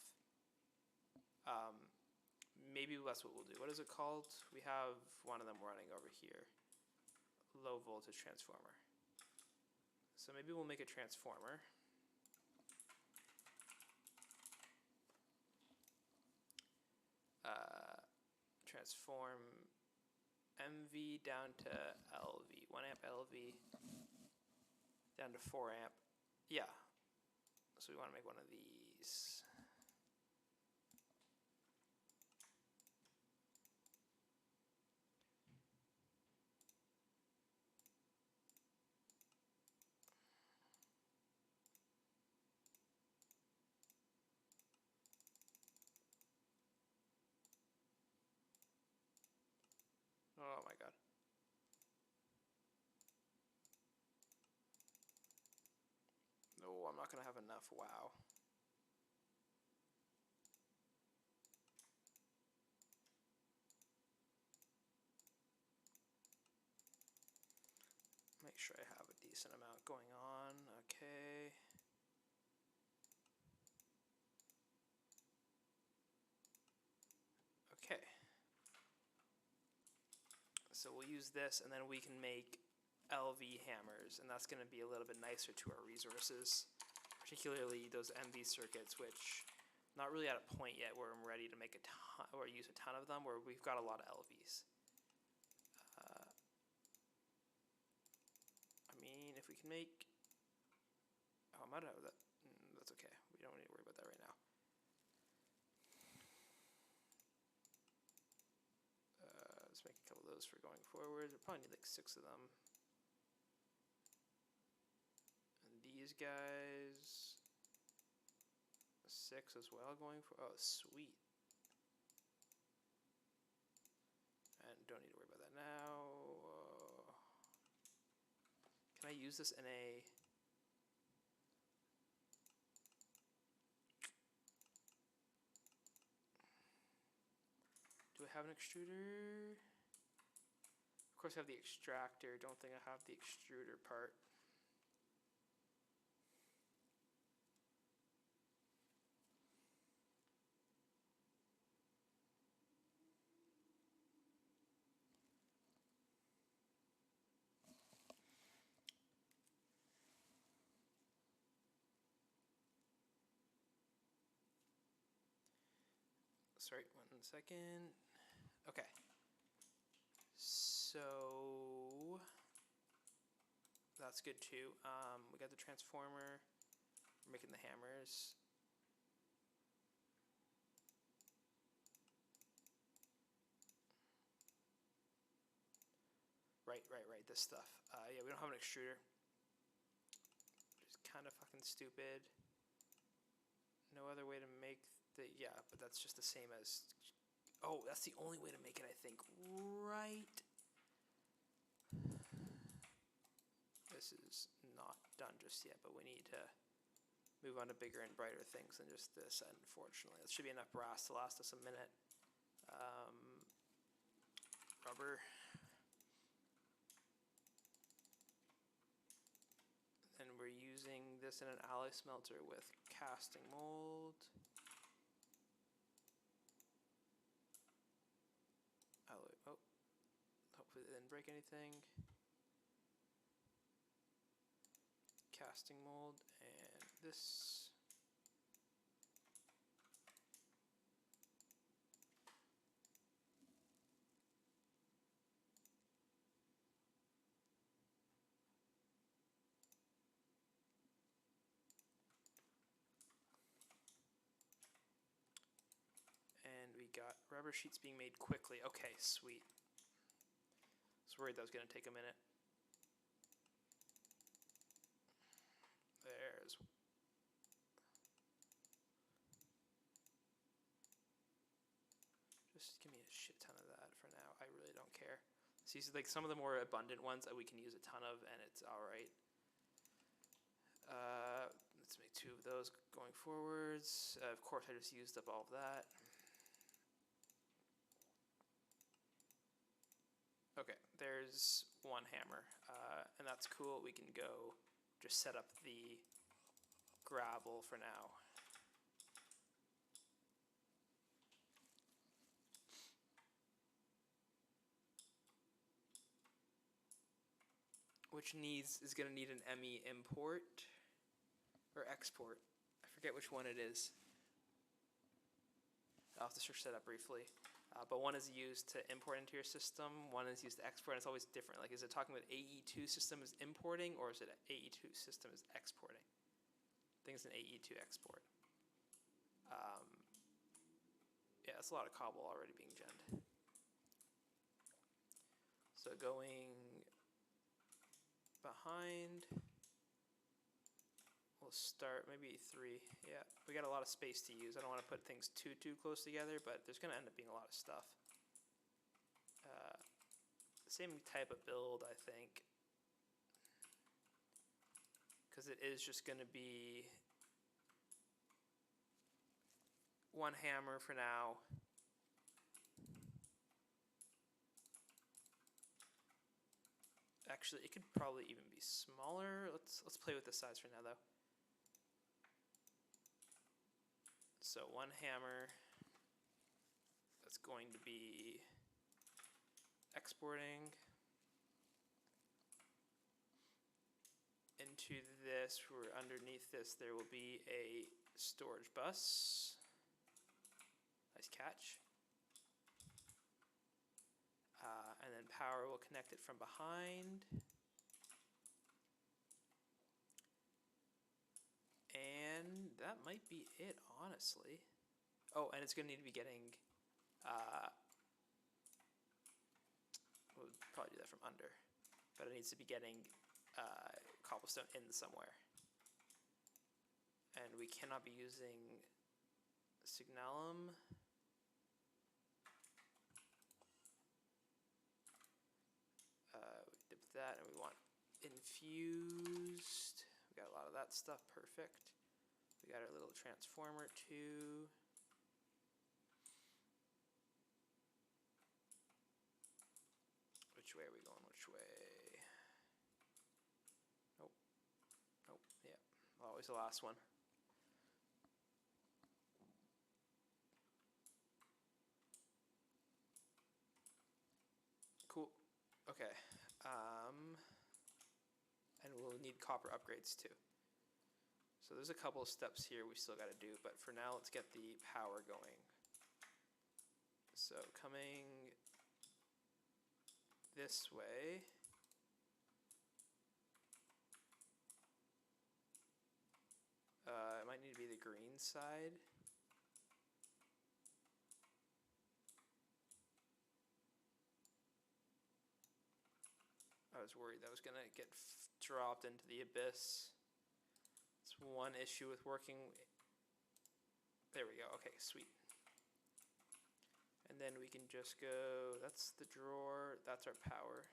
Maybe that's what we'll do. What is it called? We have one of them running over here. Low voltage transformer. So maybe we'll make a transformer. Transform MV down to LV. 1 amp LV down to 4 amp. Yeah. So we want to make one of these. Oh my god. No, I'm not going to have enough. Wow. Make sure I have a decent amount going on. Okay. Okay. So we'll use this, and then we can make LV hammers, and that's going to be a little bit nicer to our resources, particularly those MV circuits, which not really at a point yet where I'm ready to make a ton or use a ton of them, where we've got a lot of LVs. I mean, if we can make, oh, I might have that. That's okay. We don't need to worry about that right now. Let's make a couple of those for going forward. We'll probably need like 6 of them. And these guys, 6 as well going for, oh sweet. And don't need to worry about that now. Can I use this in a, do I have an extruder? Of course I have the extractor. Don't think I have the extruder part. Sorry, 1 second. Okay. So that's good too. We got the transformer. We're making the hammers. Right. This stuff. Yeah, we don't have an extruder. It's kind of fucking stupid. No other way to make the, yeah, but that's just the same as, oh, that's the only way to make it, I think. Right. This is not done just yet, but we need to move on to bigger and brighter things than just this, unfortunately. That should be enough brass to last us a minute. Rubber. And we're using this in an alloy smelter with casting mold. Alloy, oh, hopefully it didn't break anything. Casting mold, and this. And we got rubber sheets being made quickly. Okay, sweet. I was worried that was going to take a minute. There's. Just give me a shit ton of that for now. I really don't care. See, like some of the more abundant ones that we can use a ton of, and it's all right. Let's make 2 of those going forwards. Of course, I just used up all of that. there's one hammer, and that's cool. We can go just set up the gravel for now. Which is going to need an ME import or export. I forget which one it is. I'll have to search that up briefly. But one is used to import into your system, one is used to export, and it's always different. Like, is it talking about AE2 system is importing, or is it AE2 system is exporting? I think it's an AE2 export. Yeah, it's a lot of cobble already being genned. So going behind, we'll start maybe 3. Yeah, we got a lot of space to use. I don't want to put things too close together, but there's going to end up being a lot of stuff. Same type of build, I think, because it is just going to be one hammer for now. Actually, it could probably even be smaller. Let's play with the size for now, though. So one hammer that's going to be exporting into this. Where underneath this there will be a storage bus. Nice catch. And then power will connect it from behind. And that might be it, honestly. Oh, and it's going to need to be getting... we'll probably do that from under. But it needs to be getting cobblestone in somewhere. And we cannot be using signalum. We dip that, and we want infused. We got a lot of that stuff, perfect. We got our little transformer too. Which way are we going? Which way? Nope. Nope. Yeah. Always the last one. Cool. Okay. And we'll need copper upgrades too. So there's a couple of steps here we still got to do, but for now let's get the power going. So coming this way, it might need to be the green side. I was worried that was going to get dropped into the abyss. It's one issue with working. There we go. Okay, sweet. And then we can just go, that's the drawer, that's our power.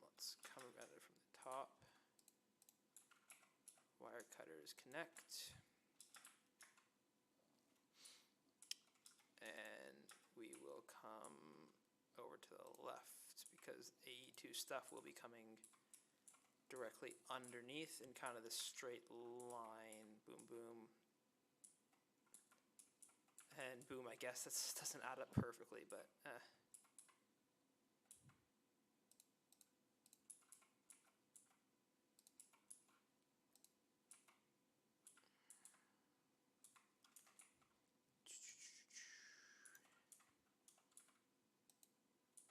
Let's come at it from the top. Wire cutters connect. And we will come over to the left because AE2 stuff will be coming directly underneath in kind of this straight line. Boom, boom. And boom, I guess that doesn't add up perfectly, but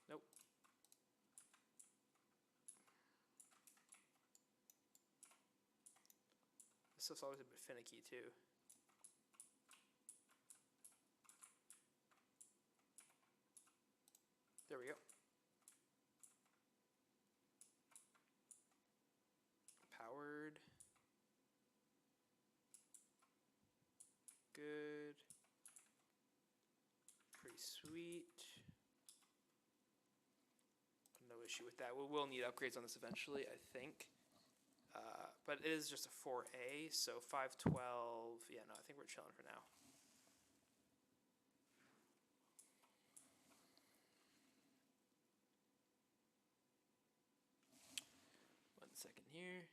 nope. This stuff's always a bit finicky too. There we go. Powered. Good. Pretty sweet. No issue with that. We will need upgrades on this eventually, I think. But it is just a 4A, so 512. Yeah, no, I think we're chilling for now. second here.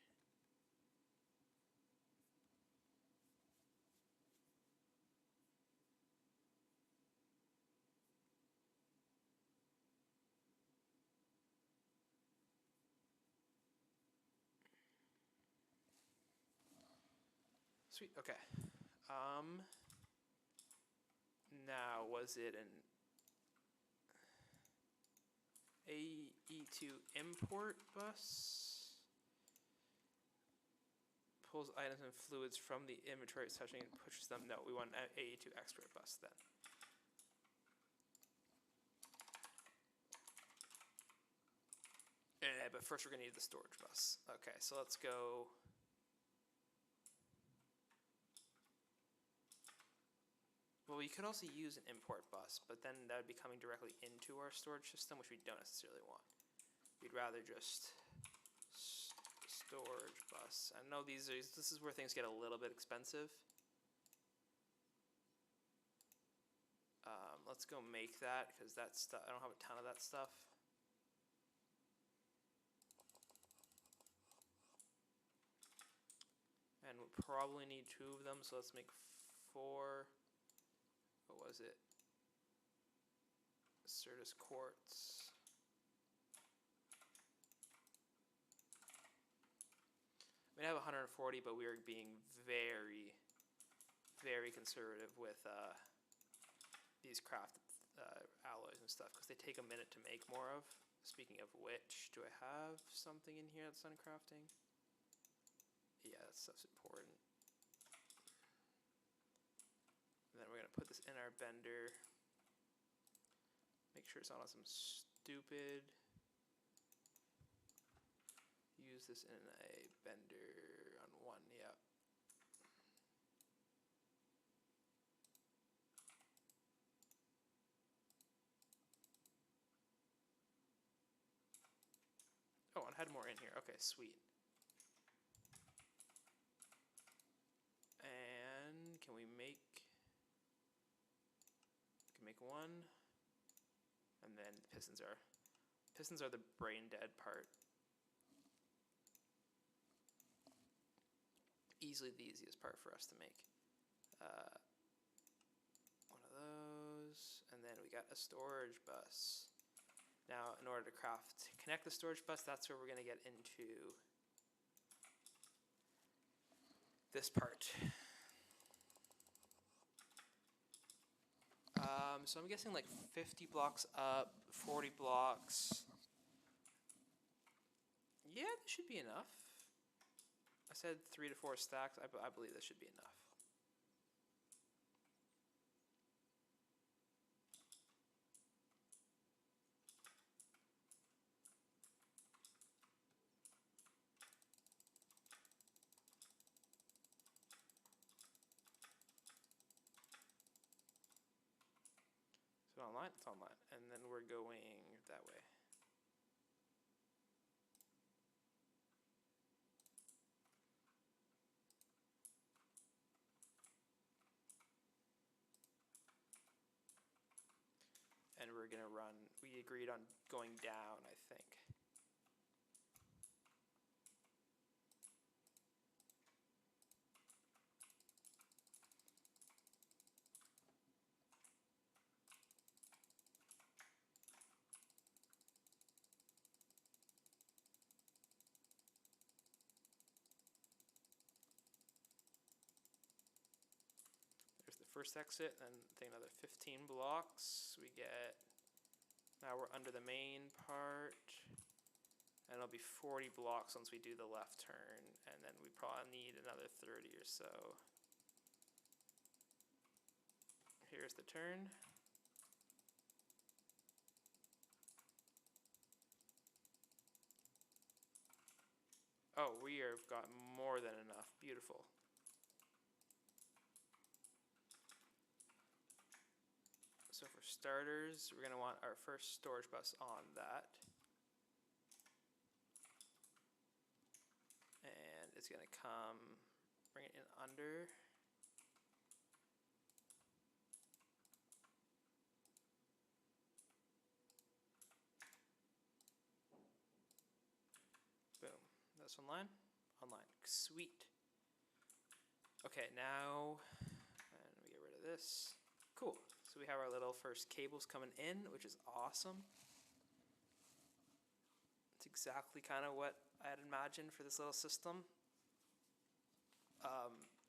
Sweet, okay. Now, was it an AE2 import bus? Pulls items and fluids from the inventory it's touching and pushes them. No, we want an AE2 expert bus then. But first we're going to need the storage bus. Okay, so let's go. Well, we could also use an import bus, but then that would be coming directly into our storage system, which we don't necessarily want. We'd rather just storage bus. I know this is where things get a little bit expensive. Let's go make that, because that stuff, I don't have a ton of that stuff. And we'll probably need 2 of them, so let's make 4. What was it? Certus quartz. I mean, I have 140, but we are being very, very conservative with these craft alloys and stuff, because they take a minute to make more of. Speaking of which, do I have something in here that's on crafting? Yeah, that stuff's important. And then we're going to put this in our bender. Make sure it's not on some stupid. Use this in a bender on 1, yep. Oh, and I had more in here. Okay, sweet. And can we make 1? And then pistons are the brain dead part. Easily the easiest part for us to make. 1 of those, and then we got a storage bus. Now, in order to connect the storage bus, that's where we're going to get into this part. So I'm guessing like 50 blocks up, 40 blocks. Yeah, this should be enough. I said 3 to 4 stacks. I believe this should be enough. Is it online? It's online. And then we're going that way. And we're going to run, we agreed on going down, I think. There's the first exit, and I think another 15 blocks. We get, now we're under the main part, and it'll be 40 blocks once we do the left turn, and then we probably need another 30 or so. Here's the turn. Oh, we have got more than enough. Beautiful. So for starters, we're going to want our first storage bus on that. And it's going to come, bring it in under. Boom. This online? Online. Sweet. Okay, now and we get rid of this. Cool. So we have our little first cables coming in, which is awesome. It's exactly kind of what I had imagined for this little system.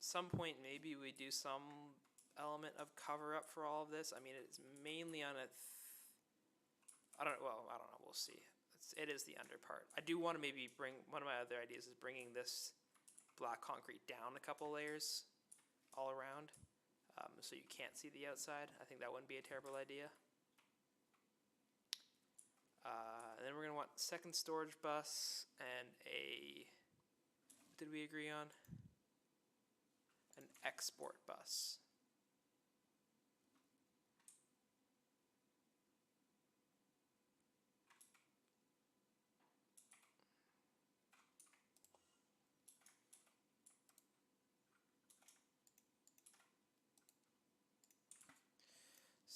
Some point maybe we do some element of cover up for all of this. I mean, it's mainly on a I don't know, we'll see. It is the under part. I do want to maybe bring, one of my other ideas is bringing this black concrete down a couple layers all around, so you can't see the outside. I think that wouldn't be a terrible idea. And then we're going to want second storage bus and a, what did we agree on? An export bus.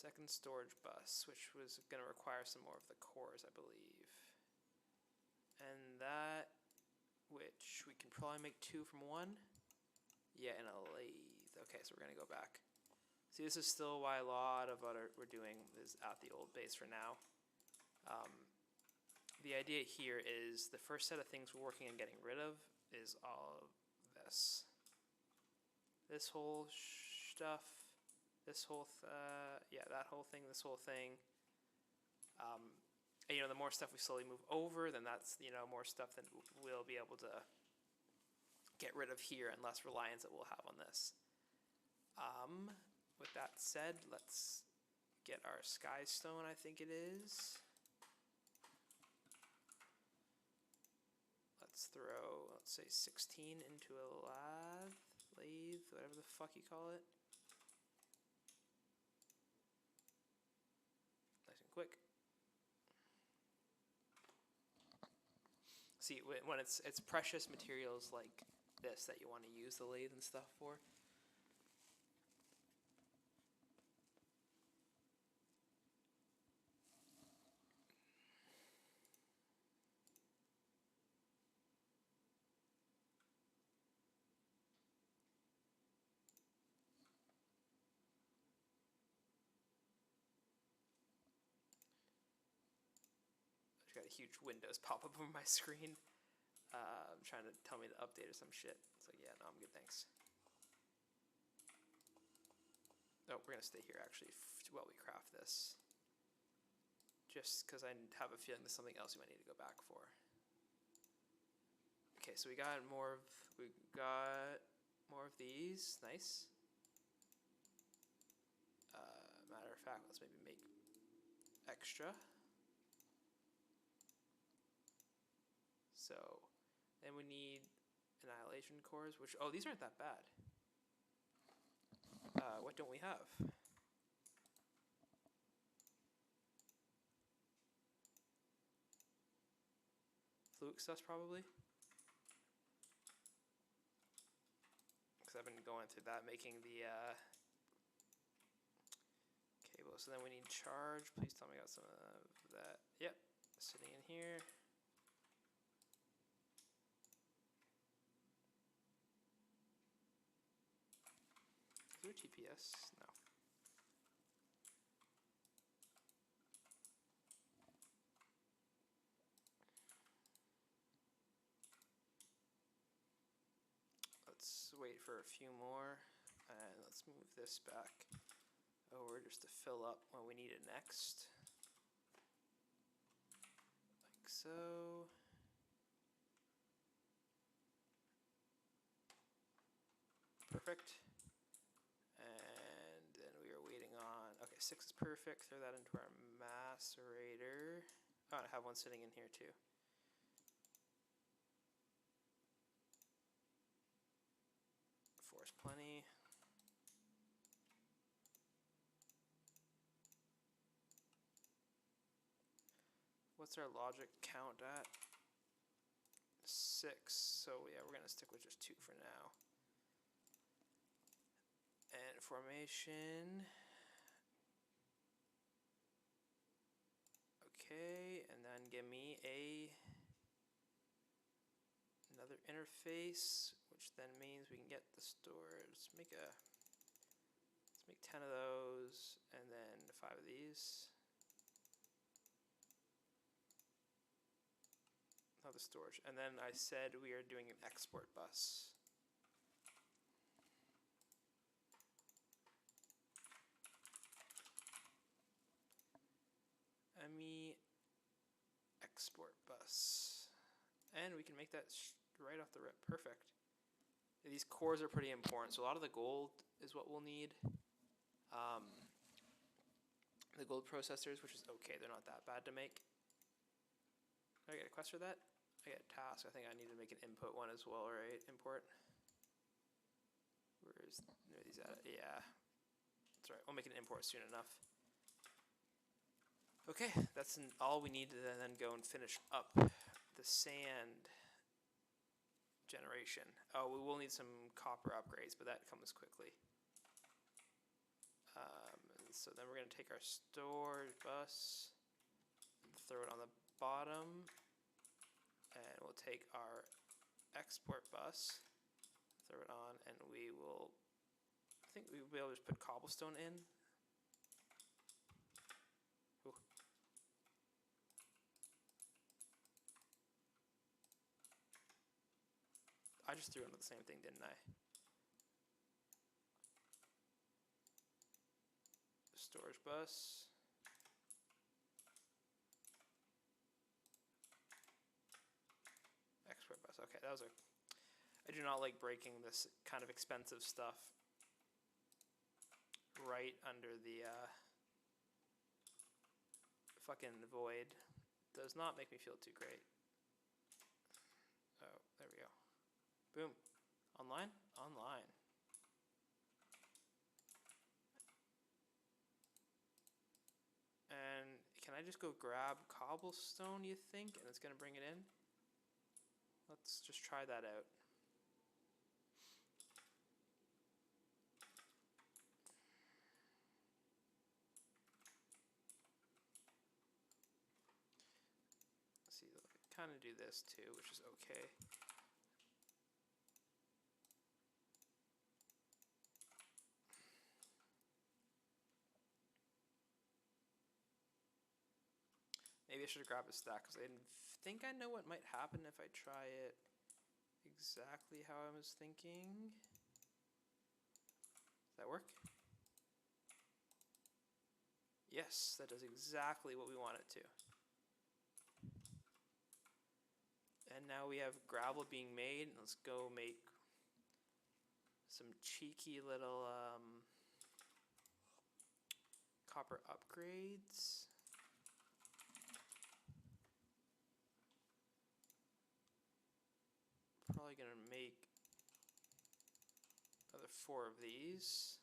Second storage bus, which was going to require some more of the cores, I believe. And that, which we can probably make 2 from 1. Yeah, and a lathe. Okay, so we're going to go back. See, this is still why a lot of what we're doing is at the old base for now. The idea here is the first set of things we're working on getting rid of is all of this. This whole stuff. This whole, yeah, that whole thing, this whole thing. And, you know, the more stuff we slowly move over, then that's, you know, more stuff that we'll be able to get rid of here and less reliance that we'll have on this. With that said, let's get our sky stone, I think it is. Let's throw, let's say 16 into a lathe, whatever the fuck you call it. Nice and quick. See, when it's precious materials like this that you want to use the lathe and stuff for. I got a huge Windows pop-up on my screen. Trying to tell me to update or some shit. It's like, yeah, no, I'm good, thanks. Oh, we're gonna stay here actually while we craft this. Just because I have a feeling there's something else we might need to go back for. Okay, so we got more of these. Nice. Matter of fact, let's maybe make extra. So then we need annihilation cores, which, oh, these aren't that bad. What don't we have? Fluke stuff probably. Because I've been going through that, making the cable. So then we need charge. Please tell me I got some of that. Yep, sitting in here. Is there TPS? No. Let's wait for a few more, and let's move this back over just to fill up what we need it next. Like so. Perfect. And then we are waiting on, okay, 6 is perfect. Throw that into our macerator. Oh, I have one sitting in here too. Force plenty. What's our logic count at? 6. So yeah, we're gonna stick with just 2 for now. And formation. Okay, and then give me interface, which then means we can get the storage. Let's make 10 of those, and then 5 of these. Not the storage. And then I said we are doing an export bus. ME export bus. And we can make that right off the rip. Perfect. These cores are pretty important. So a lot of the gold is what we'll need. The gold processors, which is okay. They're not that bad to make. Do I get a quest for that? I get a task. I think I need to make an input one as well, right? Import. Where these at? Yeah. That's right. We'll make an import soon enough. Okay, that's all we need to then go and finish up the sand generation. Oh, we will need some copper upgrades, but that comes quickly. So then we're going to take our storage bus and throw it on the bottom. And we'll take our export bus, throw it on, and we will, I think we'll be able to just put cobblestone in. Ooh. I just threw into the same thing, didn't I? Storage bus. Export bus. Okay, that was I do not like breaking this kind of expensive stuff right under the fucking void. Does not make me feel too great. Oh, there we go. Boom. Online? Online. And can I just go grab cobblestone, you think? And it's going to bring it in? Let's just try that out. Let's see, kind of do this too, which is okay. Maybe I should have grabbed a stack because I think I know what might happen if I try it exactly how I was thinking. Does that work? Yes, that does exactly what we want it to. And now we have gravel being made. Let's go make some cheeky little copper upgrades. Probably gonna make another 4 of these.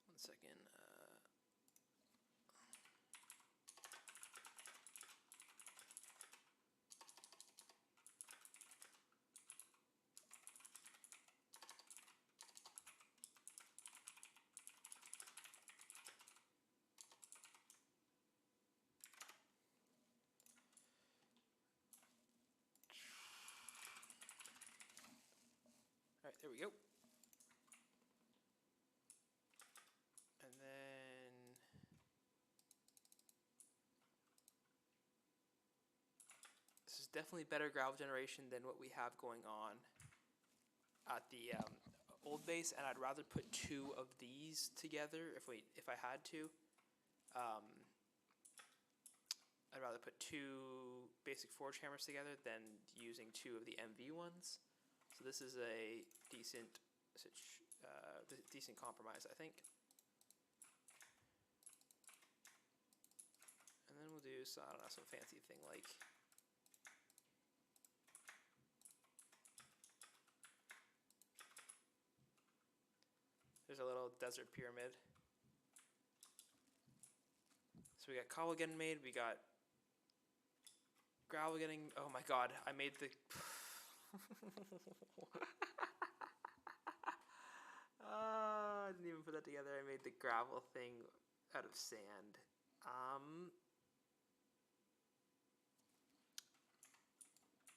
One second. All right, there we go. And then this is definitely better gravel generation than what we have going on at the old base, and I'd rather put 2 of these together if I had to. I'd rather put 2 basic forge hammers together than using 2 of the MV ones. So this is a decent compromise, I think. And then we'll do some, I don't know, some fancy thing like There's a little desert pyramid. So we got cobble getting made. We got gravel getting... Oh my god, I made the... I didn't even put that together. I made the gravel thing out of sand.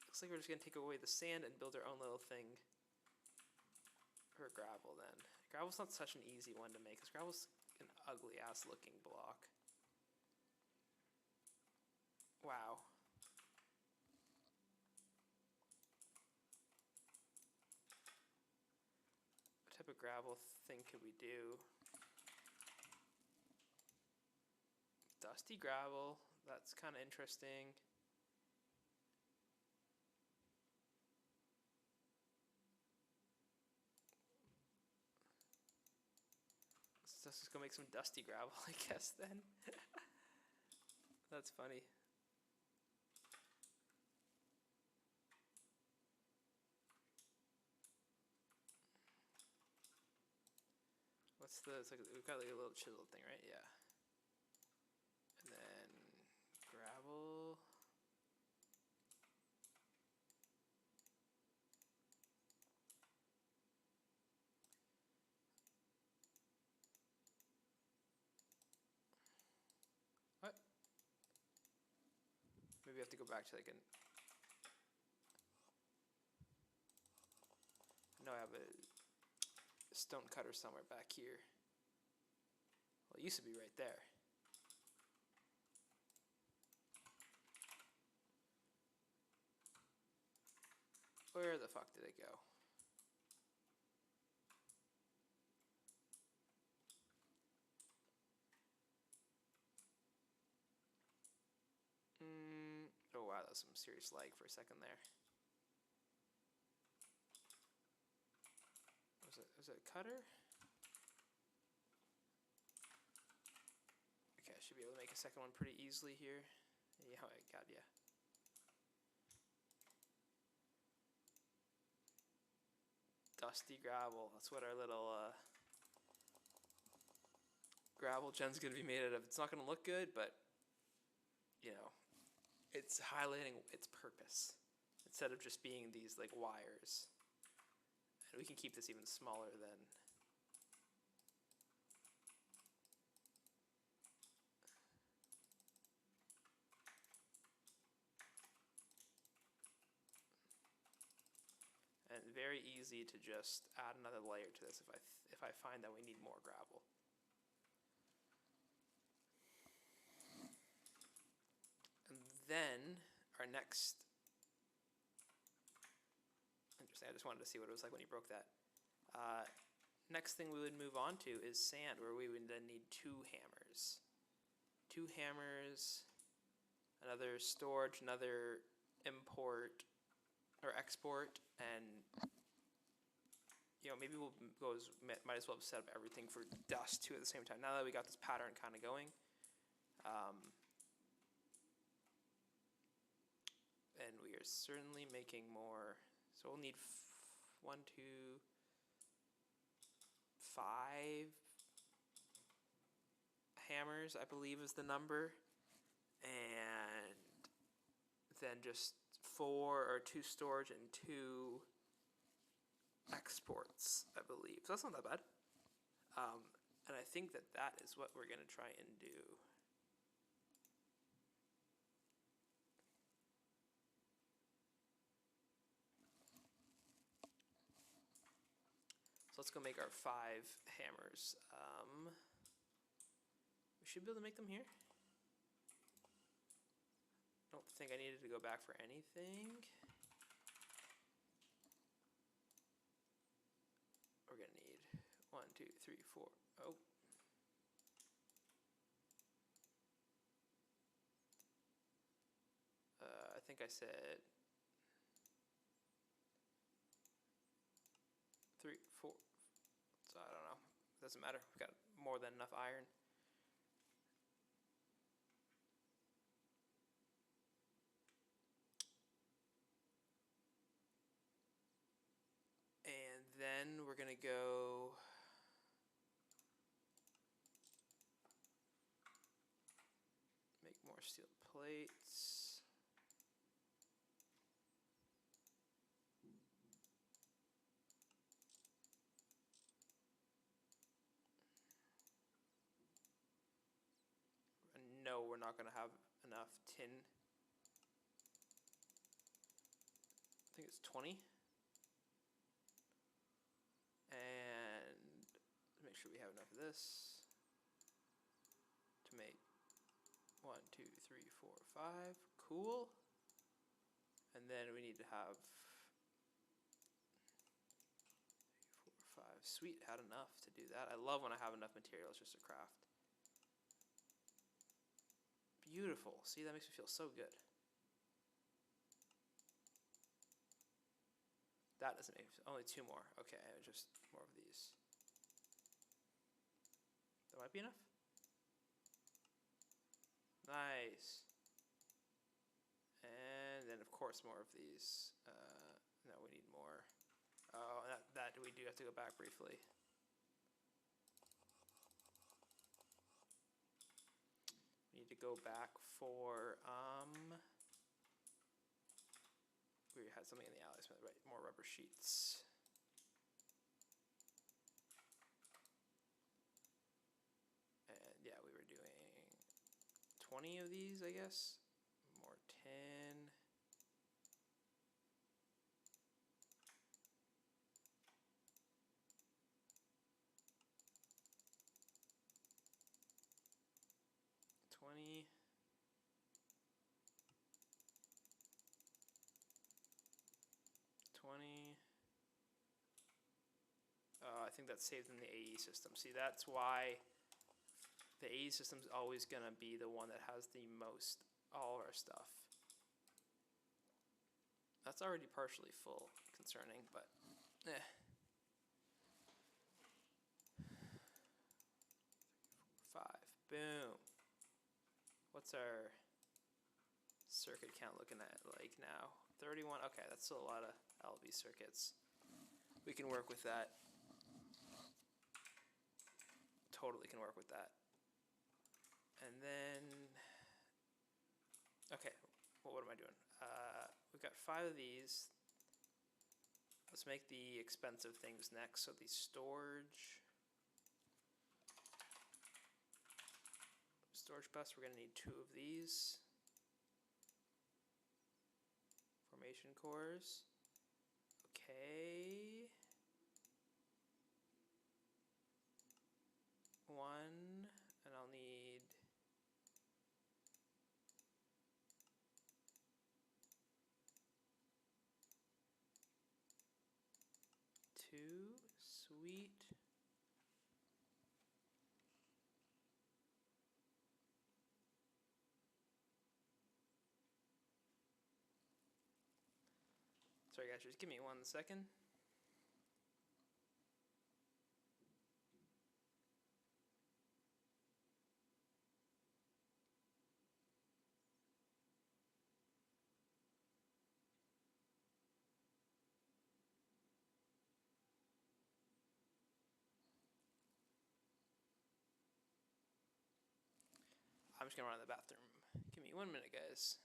Looks like we're just going to take away the sand and build our own little thing for gravel then. Gravel's not such an easy one to make, because gravel's an ugly-ass looking block. Wow. What type of gravel thing could we do? Dusty gravel. That's kind of interesting. Let's just go make some dusty gravel, I guess, then. That's funny. What's the... It's like, we've got like a little chiseled thing, right? Yeah. And then gravel. What? Maybe I have to go back to like an... No, I have a stone cutter somewhere back here. Well, it used to be right there. Where the fuck did it go? Oh wow, that was some serious lag for a second there. Was it a cutter? Okay, I should be able to make a second one pretty easily here. Yeah, I got ya. Dusty gravel. That's what our little gravel gen's gonna be made out of. It's not gonna look good, but you know, it's highlighting its purpose instead of just being these like wires. And we can keep this even smaller than... And very easy to just add another layer to this if I find that we need more gravel. And then our next... Interesting, I just wanted to see what it was like when you broke that. Next thing we would move on to is sand, where we would then need 2 hammers. 2 hammers, another storage, another import or export, and you know, maybe we'll might as well set up everything for dust too at the same time. Now that we got this pattern kind of going, and we are certainly making more. So we'll need 1, 2, 5 hammers, I believe is the number, and then just 4 or 2 storage and 2 exports, I believe. So that's not that bad. And I think that is what we're going to try and do. So let's go make our 5 hammers. We should be able to make them here. Don't think I needed to go back for anything. We're gonna need 1, 2, 3, 4. Oh. I think I said 3, 4. So I don't know. Doesn't matter. We've got more than enough iron. And then we're gonna go more steel plates. No, we're not going to have enough tin. I think it's 20. And make sure we have enough of this to make 1, 2, 3, 4, 5. Cool. And then we need to have 3, 4, 5. Sweet, had enough to do that. I love when I have enough materials just to craft. Beautiful. See, that makes me feel so good. That doesn't make only 2 more. Okay, just more of these. That might be enough. Nice. And then of course more of these. No, we need more. Oh, that we do have to go back briefly. We need to go back for we had something in the alley, right? More rubber sheets. And yeah, we were doing 20 of these, I guess. More tin. I think that's saved in the AE system. See, that's why the AE system is always going to be the one that has the most, all of our stuff. That's already partially full, concerning, but eh. 5, boom. What's our circuit count looking at like now? 31, okay, that's still a lot of LV circuits. We can work with that. Totally can work with that. And then, okay, well, what am I doing? We've got 5 of these. Let's make the expensive things next. So the storage bus, we're gonna need 2 of these. Formation cores. Okay. 1, and I'll need 2. Sweet. Sorry guys, just give me 1 second. I'm just gonna run to the bathroom. Give me 1 minute, guys.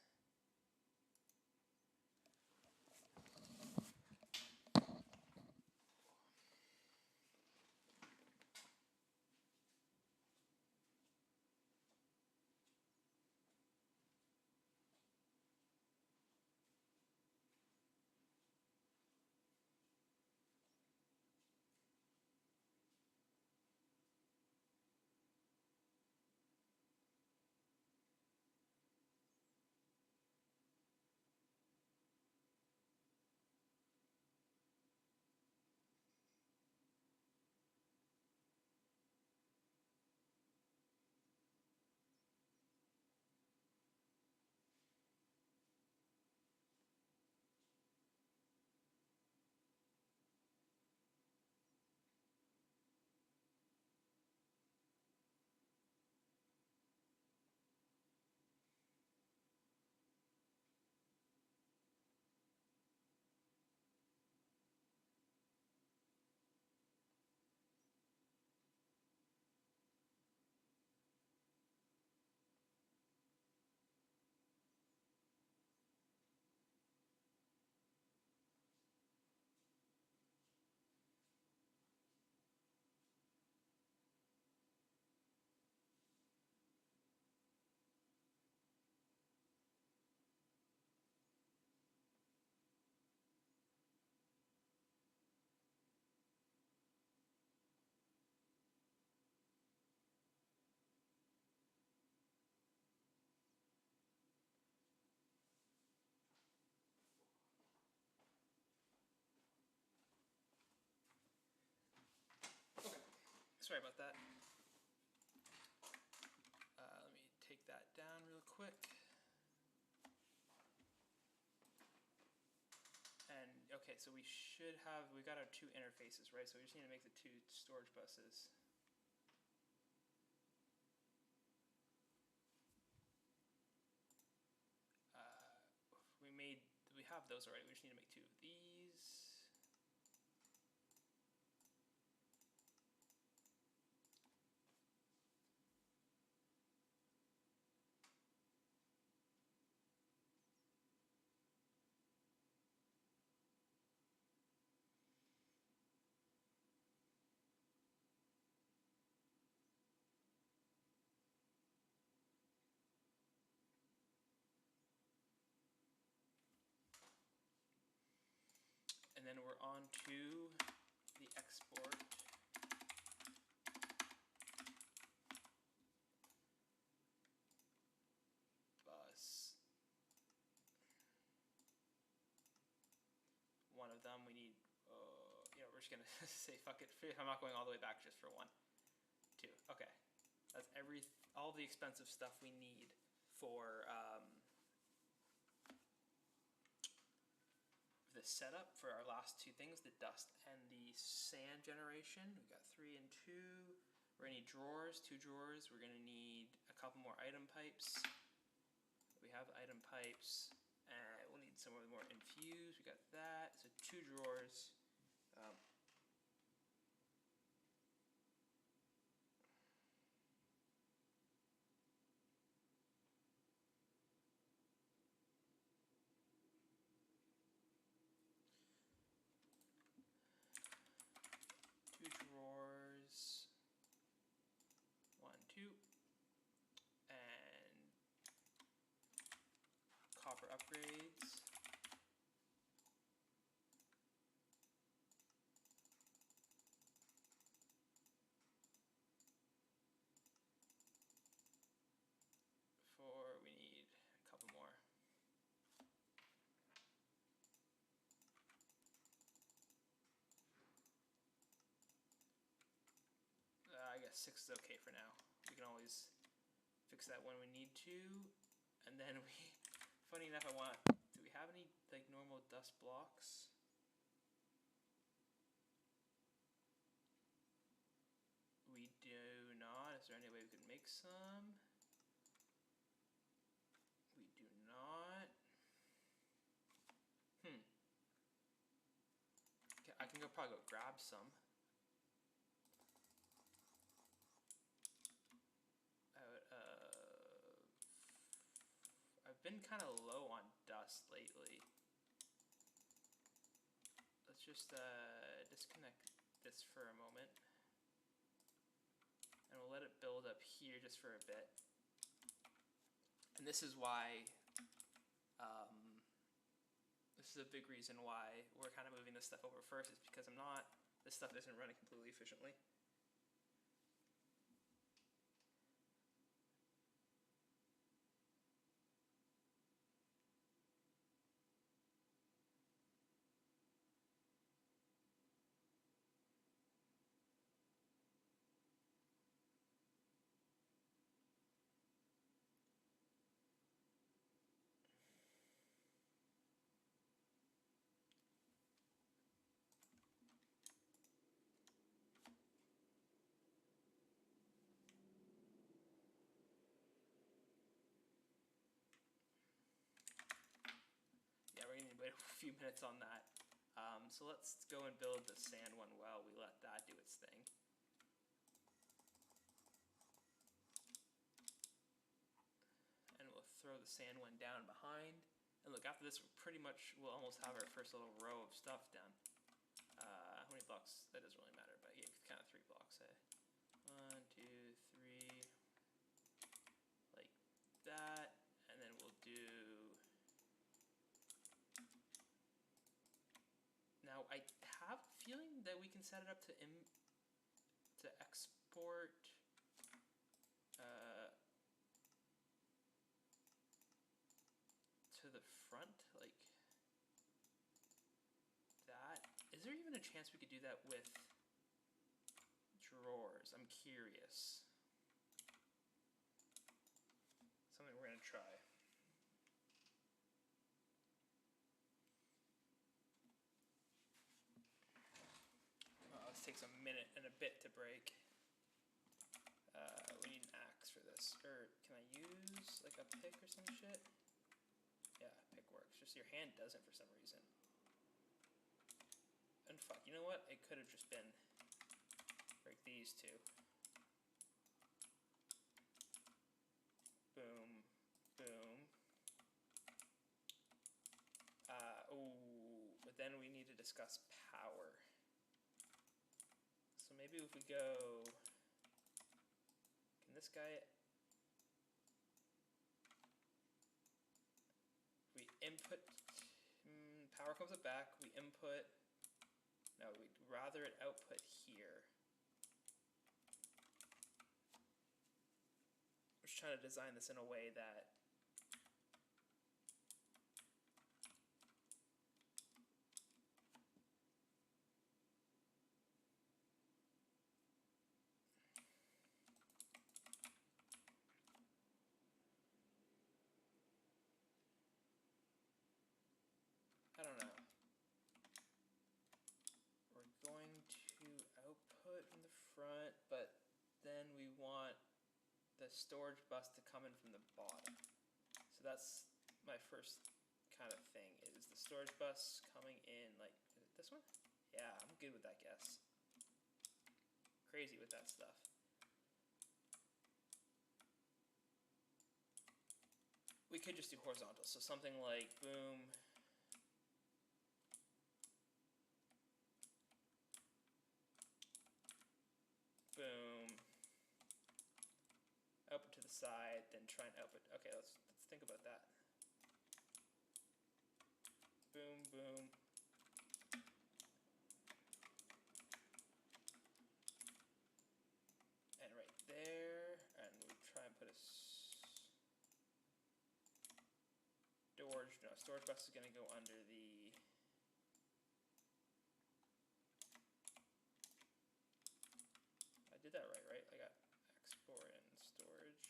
sorry about that. Let me take that down real quick. And okay, so we got our two interfaces, right? So we just need to make the two storage buses. We have those already. We just need to make two of these. And then we're on to the export. Bus. One of them we need, we're just gonna say fuck it. I'm not going all the way back just for one. Two. Okay. That's all the expensive stuff we need for the setup for our last two things, the dust and the sand generation. We got 3 and 2. We're gonna need drawers, 2 drawers. We're gonna need a couple more item pipes. We have item pipes. We'll need some more infused. We got that. So 2 drawers. Drawers, 1, 2, and copper upgrades. We need a couple more. I guess 6 is okay for now. We can always fix that when we need to. And then funny enough, do we have any like normal dust blocks? We do not. Is there any way we could make some? We do not. Okay, I can probably go grab some. I've been kind of low on dust lately. Let's just disconnect this for a moment. And we'll let it build up here just for a bit. And this is why, this is a big reason why we're kind of moving this stuff over first, is because this stuff isn't running completely efficiently. We're going to wait a few minutes on that. So let's go and build the sand one while we let that do its thing. And we'll throw the sand one down behind. And look, after this, we'll almost have our first little row of stuff done. How many blocks? That doesn't really matter, but yeah, kind of 3 blocks. 1, 2, 3, like that. And then we'll do. Now I have a feeling that we can set it up to export to the front like that. Is there even a chance we could do that with drawers? I'm try. Oh, this takes a minute and a bit to break. We need an axe for this. Or can I use like a pick or some shit? Yeah, pick works. Just your hand doesn't for some reason. And fuck, you know what? It could have just been break these two. Boom, boom. Oh, but then we need to discuss power. So maybe if we go, can this guy, we input, power comes up back, we input, no, we'd rather it output here. I'm just trying to design this in a way that I don't know. We're going to output from the front, but then we want the storage bus to come in from the bottom. So that's my first kind of thing, is the storage bus coming in like, is it this one? Yeah, I'm good with that guess. Crazy with that stuff. We could just do horizontal, so something like boom, boom, output to the side, then try and output. Okay, let's think about that. Boom, boom. And right there, and we try and put a storage. No, storage bus is going to go under the. I did that right? I got export and storage.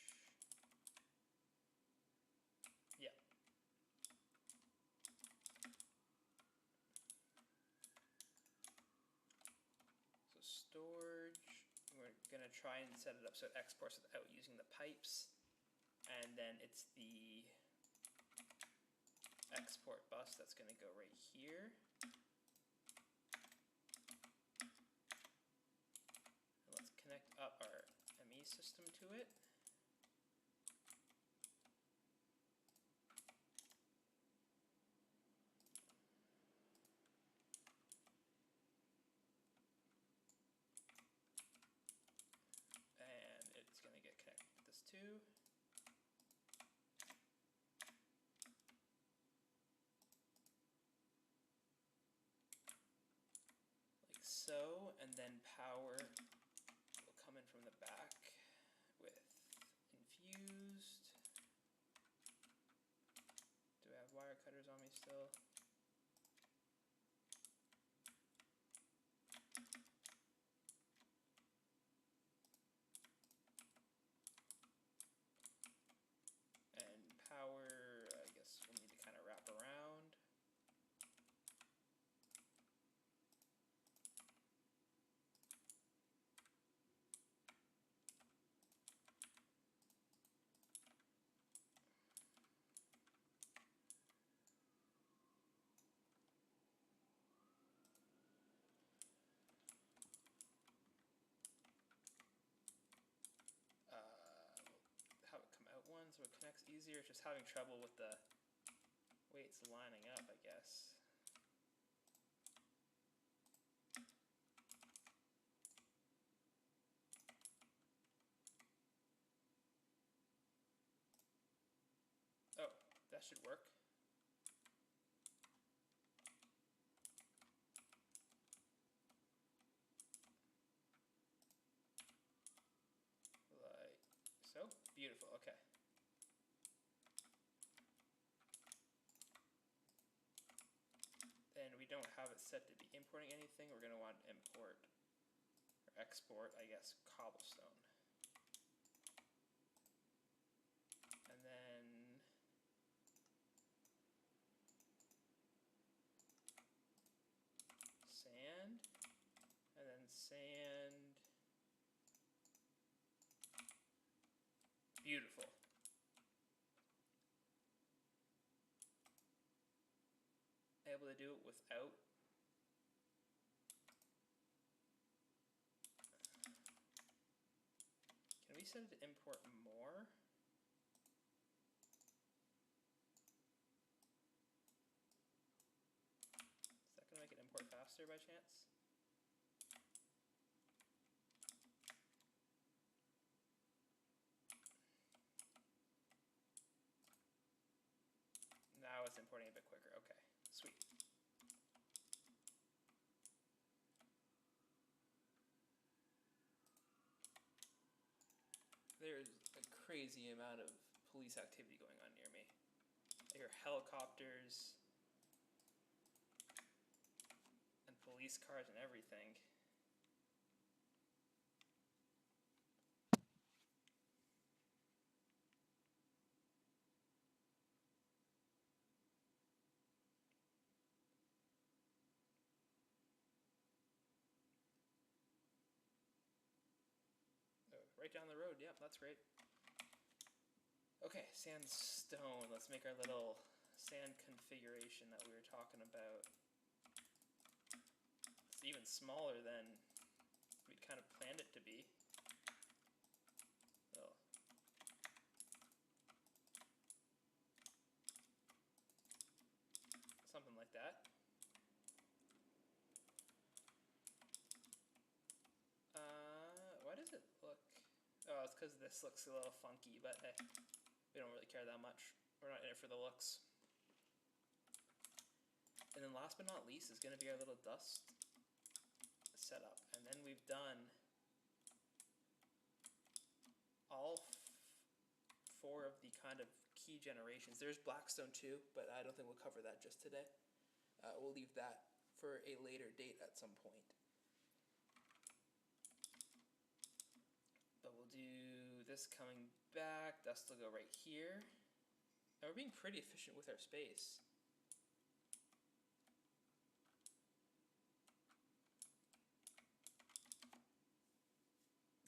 Yeah. So storage, we're going to try and set it up so it exports without using the pipes. And then it's the export bus that's going to go right here. And let's connect up our ME system to it. And it's going to get connected to this too. So, and then power will come in from the back with infused. Do I have wire cutters on me still? And power, I guess we'll need to kind of wrap around. Have it come out one so it connects easier. It's just having trouble with the way it's lining up, I guess. Oh, that should work. Like so. Beautiful. Okay. And we don't have it set to be importing anything. We're going to want to import or export, I guess, cobblestone. And then sand. Beautiful. Able to do it without can we set it to import more? Is that gonna make it import faster by chance? Now it's importing a bit quicker. Okay, sweet. There's a crazy amount of police activity going on near me. I hear helicopters and police cars and everything. Oh, right down the road. Yep, that's great. Okay, sandstone. Let's make our little sand configuration that we were talking about. It's even smaller than we'd kind of planned it to be. Oh. Something like that. Why does it look... Oh, it's because this looks a little funky, but hey, we don't really care that much. We're not in it for the looks. And then last but not least is going to be our little dust setup. And then we've done all four of the kind of key generations. There's Blackstone too, but I don't think we'll cover that just today. We'll leave that for a later date at some point. But we'll do this coming back. Dust will go right here. And we're being pretty efficient with our space.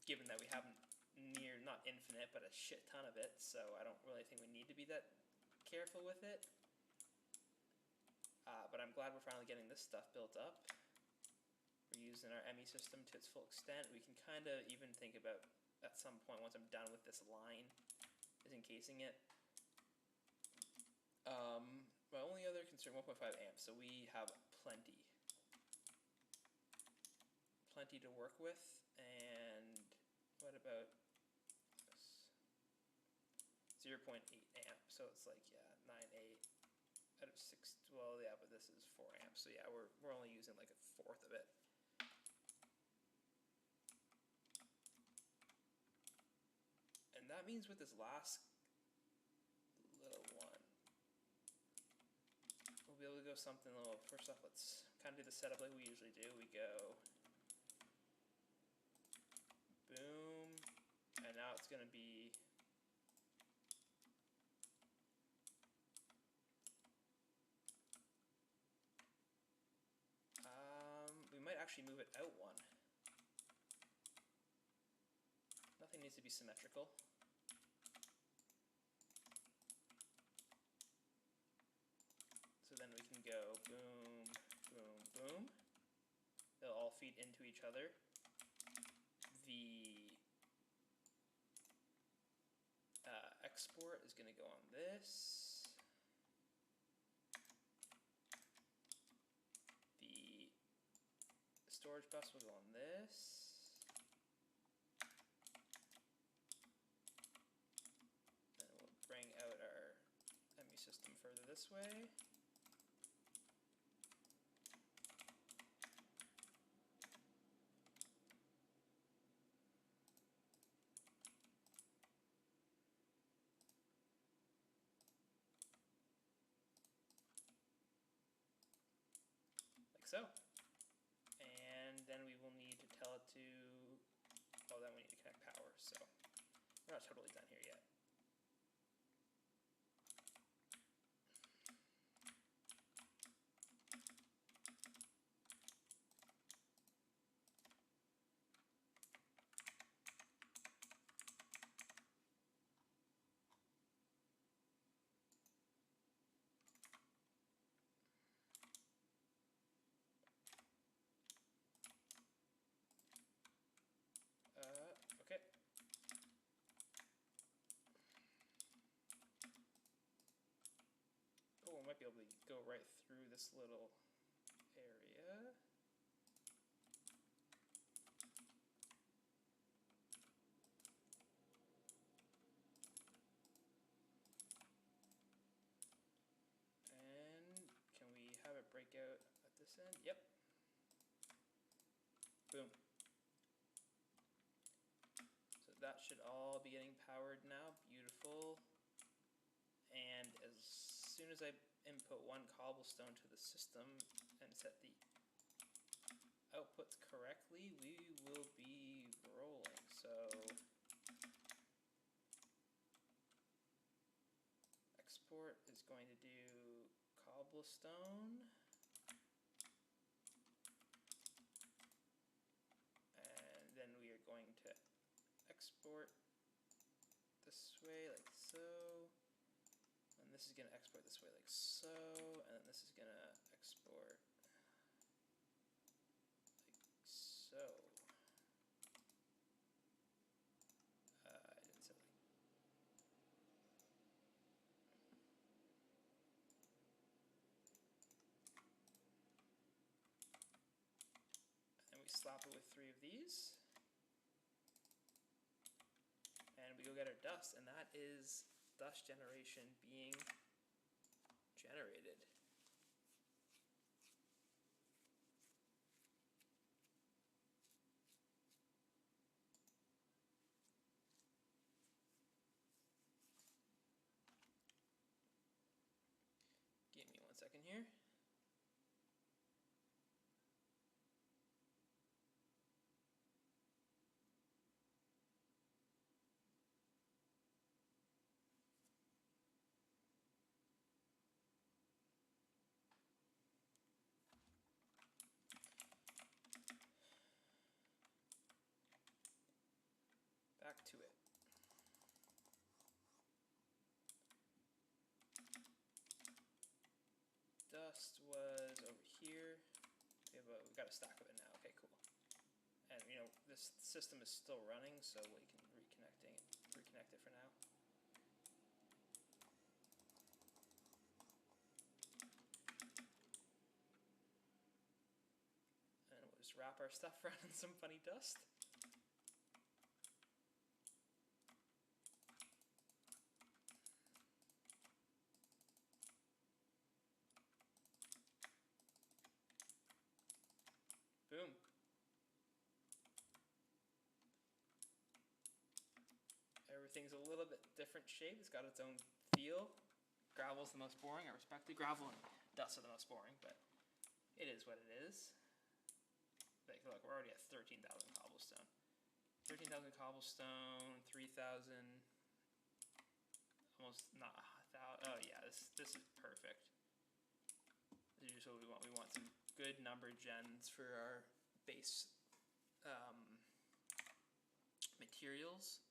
Given that we haven't not infinite, but a shit ton of it, so I don't really think we need to be that careful with it. But I'm glad we're finally getting this stuff built up. We're using our ME system to its full extent. We can kind of even think about, at some point, once I'm done with this line, is encasing it. My only other concern, 1.5 amps, so we have plenty. Plenty to work with, and what about this? 0.8 amp, so it's like, yeah, 9.8 out of 6, well, yeah, but this is 4 amps, so yeah, we're only using like a fourth of it. And that means with this last little one, we'll be able to go something a little, first off, let's kind of do the setup like we usually do. We go boom, and now it's going to be we might actually move it out one. Nothing needs to be symmetrical. So then we can go boom, boom, boom. They'll all feed into each other. The export is going to go on this. The storage bus will go on this. And we'll bring out our ME system further this way. So, and then we will need to tell it to, oh, then we need to connect power, so we're not totally done here yet. be able to go right through this little area. And can we have it break out at this end? Yep. Boom. So that should all be getting powered now. Beautiful. And as soon as I input one cobblestone to the system and set the outputs correctly, we will be rolling. So export is going to do cobblestone. And then we are going to export this way like so. And this is going to export this way like so. And then this is going to export like so. I didn't say like. And we slap it with 3 of these. And we go get our dust, and that is dust generation being generated. Give me 1 second here. Back to it. Dust was over here. We got a stack of it now. Okay, cool. And you know this system is still running, so we can reconnect it for now. And we'll just wrap our stuff around in some funny dust. Boom. Everything's a little bit different shape. It's got its own feel. Gravel's the most boring. I respect it. Gravel and dust are the most boring, but it is what it is. Like, look, we're already at 13,000 cobblestone. 13,000 cobblestone, 3,000, almost not 1,000. Oh yeah, this is perfect. This is what we want. We want some good number gens for our base materials.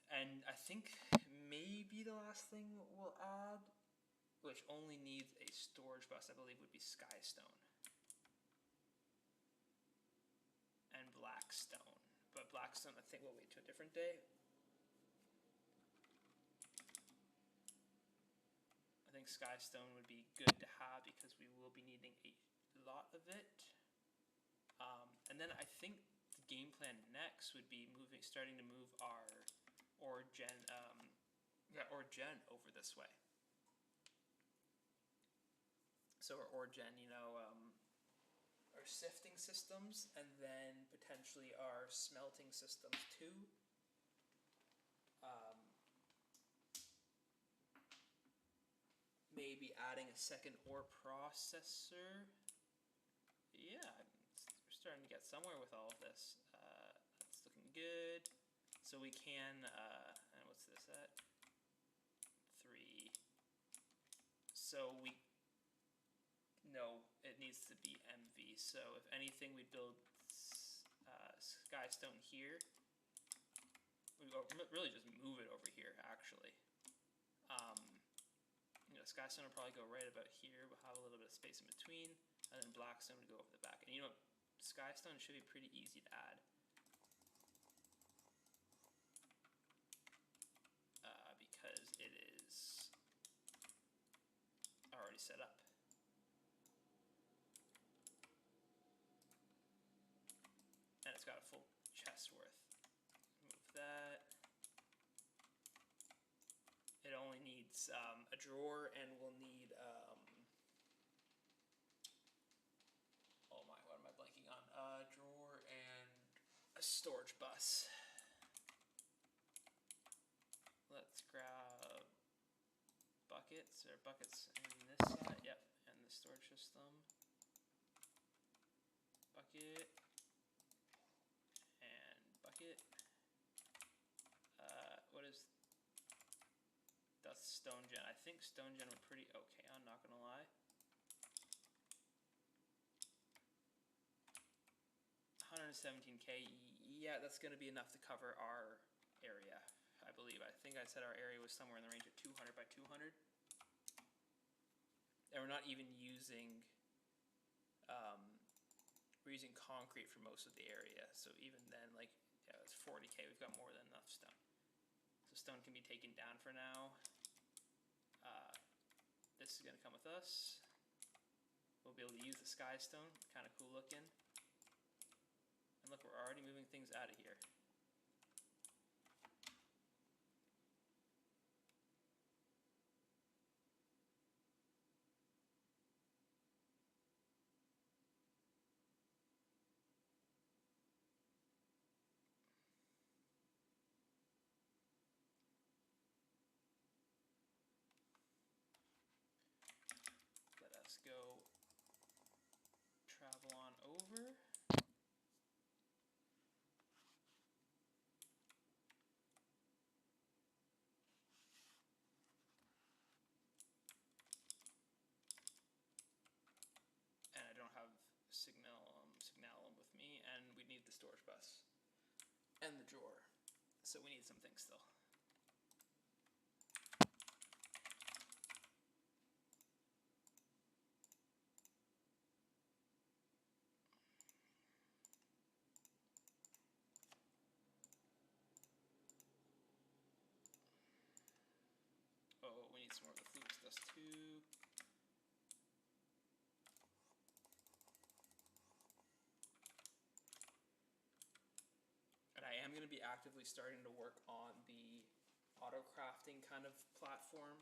And I think maybe the last thing we'll add, which only needs a storage bus, I believe, would be skystone. And blackstone. But blackstone, I think we'll wait to a different day. I think skystone would be good to have because we will be needing a lot of it. And then I think the game plan next would be starting to move our ore gen over this way. So our ore gen, our sifting systems, and then potentially our smelting systems too. Maybe adding a second ore processor. Yeah, we're starting to get somewhere with all of this. That's looking good. So we can, and what's this at? 3. So no, it needs to be MV. So if anything, we build skystone here. We really just move it over here, actually. Skystone will probably go right about here. We'll have a little bit of space in between, and then blackstone would go over the back. And skystone should be pretty easy to add. Because it is already set up. And it's got a full chest worth. Move that. It only needs a drawer, and we'll need, oh my, what am I blanking on? A drawer and a storage bus. Let's grab buckets in this side, yep, and the storage system. Bucket and bucket. What is that's stone gen? I think stone gen we're pretty okay on, not gonna lie. 117K, yeah, that's gonna be enough to cover our area, I believe. I think I said our area was somewhere in the range of 200 by 200. And we're not even using, we're using concrete for most of the area. So even then, like, yeah, it's 40K, we've got more than enough stone. So stone can be taken down for now. This is gonna come with us. We'll be able to use the sky stone, kind of cool looking. And look, we're already moving things out of here. Let us go travel on over. And I don't have signalum with me, and we need the storage bus and the drawer. So we need some things still. Oh, we need some more of the fluid dust too. And I am going to be actively starting to work on the auto crafting kind of platform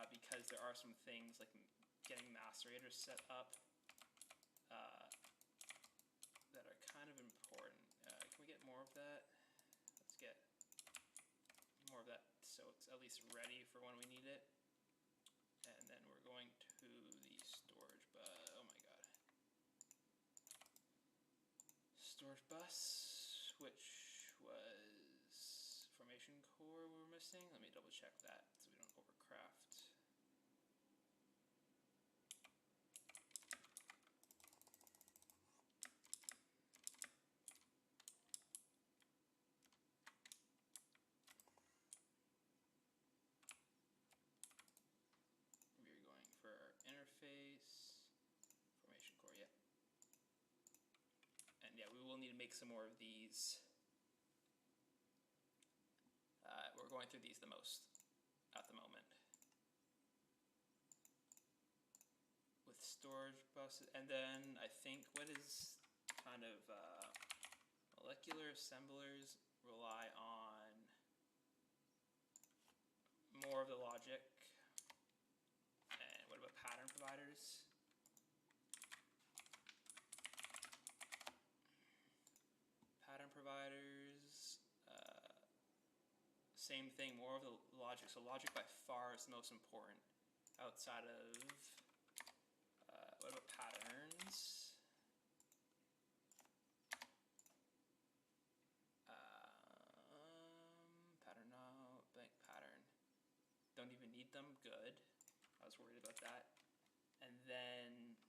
because there are some things like getting macerators set up that are kind of important. Can we get more of that? Let's get more of that so it's at least ready for when we need it. And then we're going to the storage bus. Oh my god. Storage bus, which was formation core we were missing. Let me double check that so we don't overcraft. We're going for our interface, formation core, yeah. And yeah, we will need to make some more of these. We're going through these the most at the moment. With storage buses, and then I think what is kind of molecular assemblers rely on more of the logic. And what about pattern providers? Pattern providers, same thing, more of the logic. So logic by far is the most important outside of, what about patterns? Pattern, no, blank pattern. Don't even need them, good. I was worried about that. And then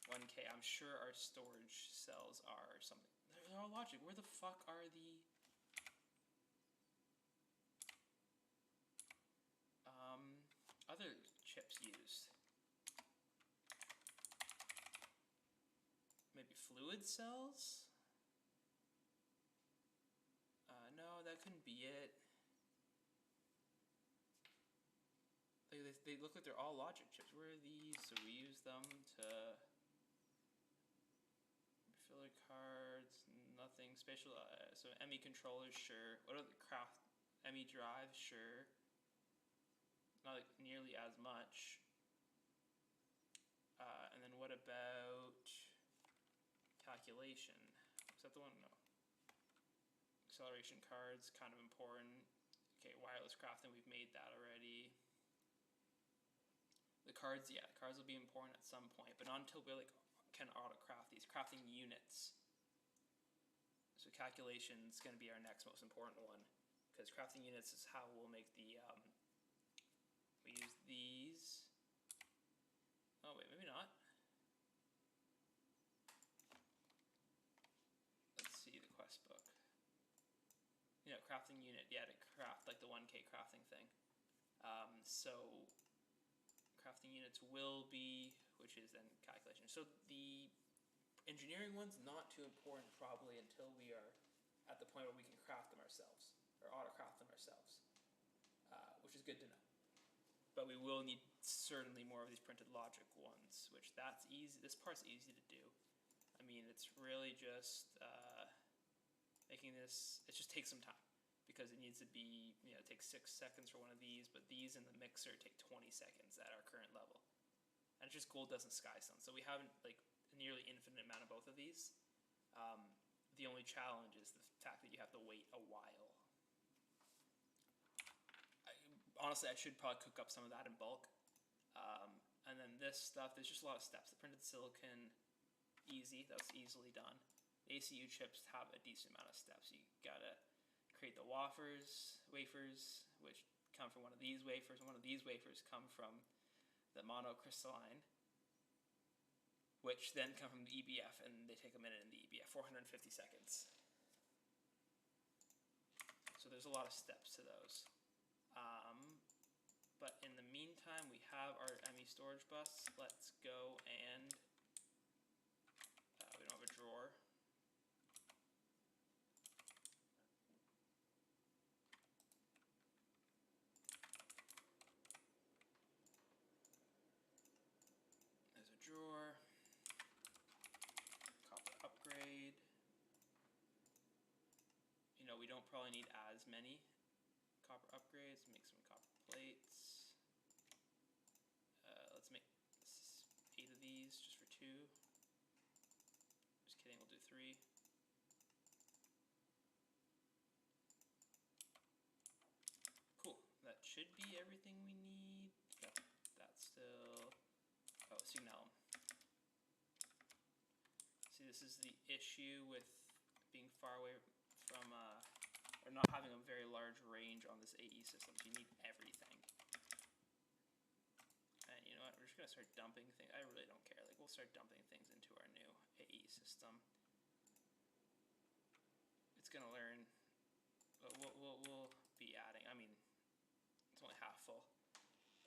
1K, I'm sure our storage cells are something. There's no logic. Where the fuck are the other chips used? Maybe fluid cells? No, that couldn't be it. Like, they look like they're all logic chips. Where are these? So we use them to filler cards. Nothing special. So ME controllers, sure. What are the craft ME drives? Sure. Not like nearly as much. And then what about calculation? Is that the one? No. Acceleration cards, kind of important. Okay, wireless crafting, we've made that already. The cards, yeah, the cards will be important at some point, but not until we like can auto-craft these. Crafting units. So calculation is going to be our next most important one, because crafting units is how we'll make the, we use these. Oh wait, maybe not. Let's see the quest book. You know, crafting unit, yeah, to craft like the 1K crafting thing. So crafting units will be, which is then calculation. So the engineering one's not too important probably until we are at the point where we can craft them ourselves, or auto-craft them ourselves, which is good to know. But we will need certainly more of these printed logic ones, which that's easy. This part's easy to do. I mean, it's really just making this, it just takes some time, because it needs to be, you know, it takes 6 seconds for one of these, but these in the mixer take 20 seconds at our current level. And it's just gold dust and skystone. So we have like a nearly infinite amount of both of these. The only challenge is the fact that you have to wait a while. Honestly, I should probably cook up some of that in bulk. And then this stuff, there's just a lot of steps. The printed silicon, easy, that's easily done. The ACU chips have a decent amount of steps. You gotta create the wafers, which come from one of these wafers, and one of these wafers come from the monocrystalline, which then come from the EBF, and they take a minute in the EBF, 450 seconds. So there's a lot of steps to those. But in the meantime, we have our ME storage bus. Let's go and, we don't have a drawer. There's a drawer. Copper upgrade. You know, we don't probably need as many copper upgrades. Make some copper plates. Let's make 8 of these just for 2. Just kidding, we'll do 3. Cool, that should be everything we need. Got that still. Oh, signal. See, this is the issue with being far away from, or not having a very large range on this AE system. So you need everything. And you know what, we're just going to start dumping things. I really don't care. Like, we'll start dumping things into our new AE system. It's going to learn, but we'll be adding. I mean, it's only half full.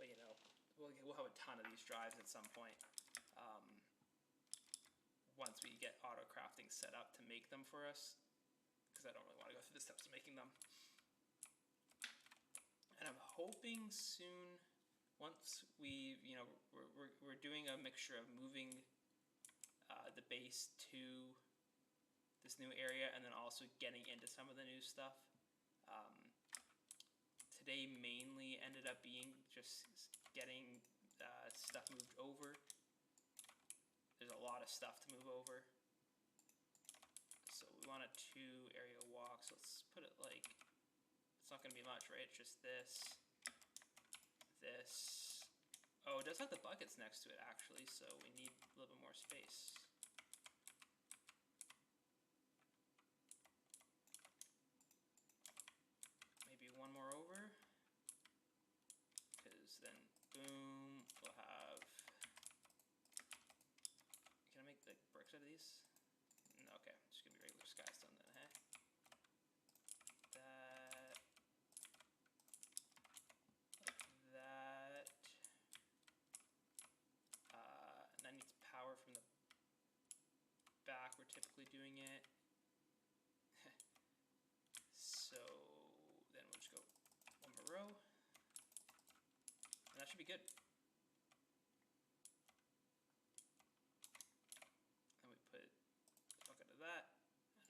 But, you know, we'll have a ton of these drives at some point. Once we get auto-crafting set up to make them for us. Because I don't really want to go through the steps of making them. And I'm hoping soon, once we, you know, we're doing a mixture of moving the base to this new area and then also getting into some of the new stuff. Today mainly ended up being just getting stuff moved over. There's a lot of stuff to move over. So we want a 2 area walk, so let's put it like, it's not going to be much, right? It's just this. Oh, it does have the buckets next to it, actually, so we need a little bit more space. Maybe one more over, because then, boom, we'll have, can I make the bricks out of these? No, okay, just gonna be regular skystone then, hey? That, like that. And that needs power from the back. We're typically doing it. So then we'll just go one more row. And that should be be good. And we put a bucket of that,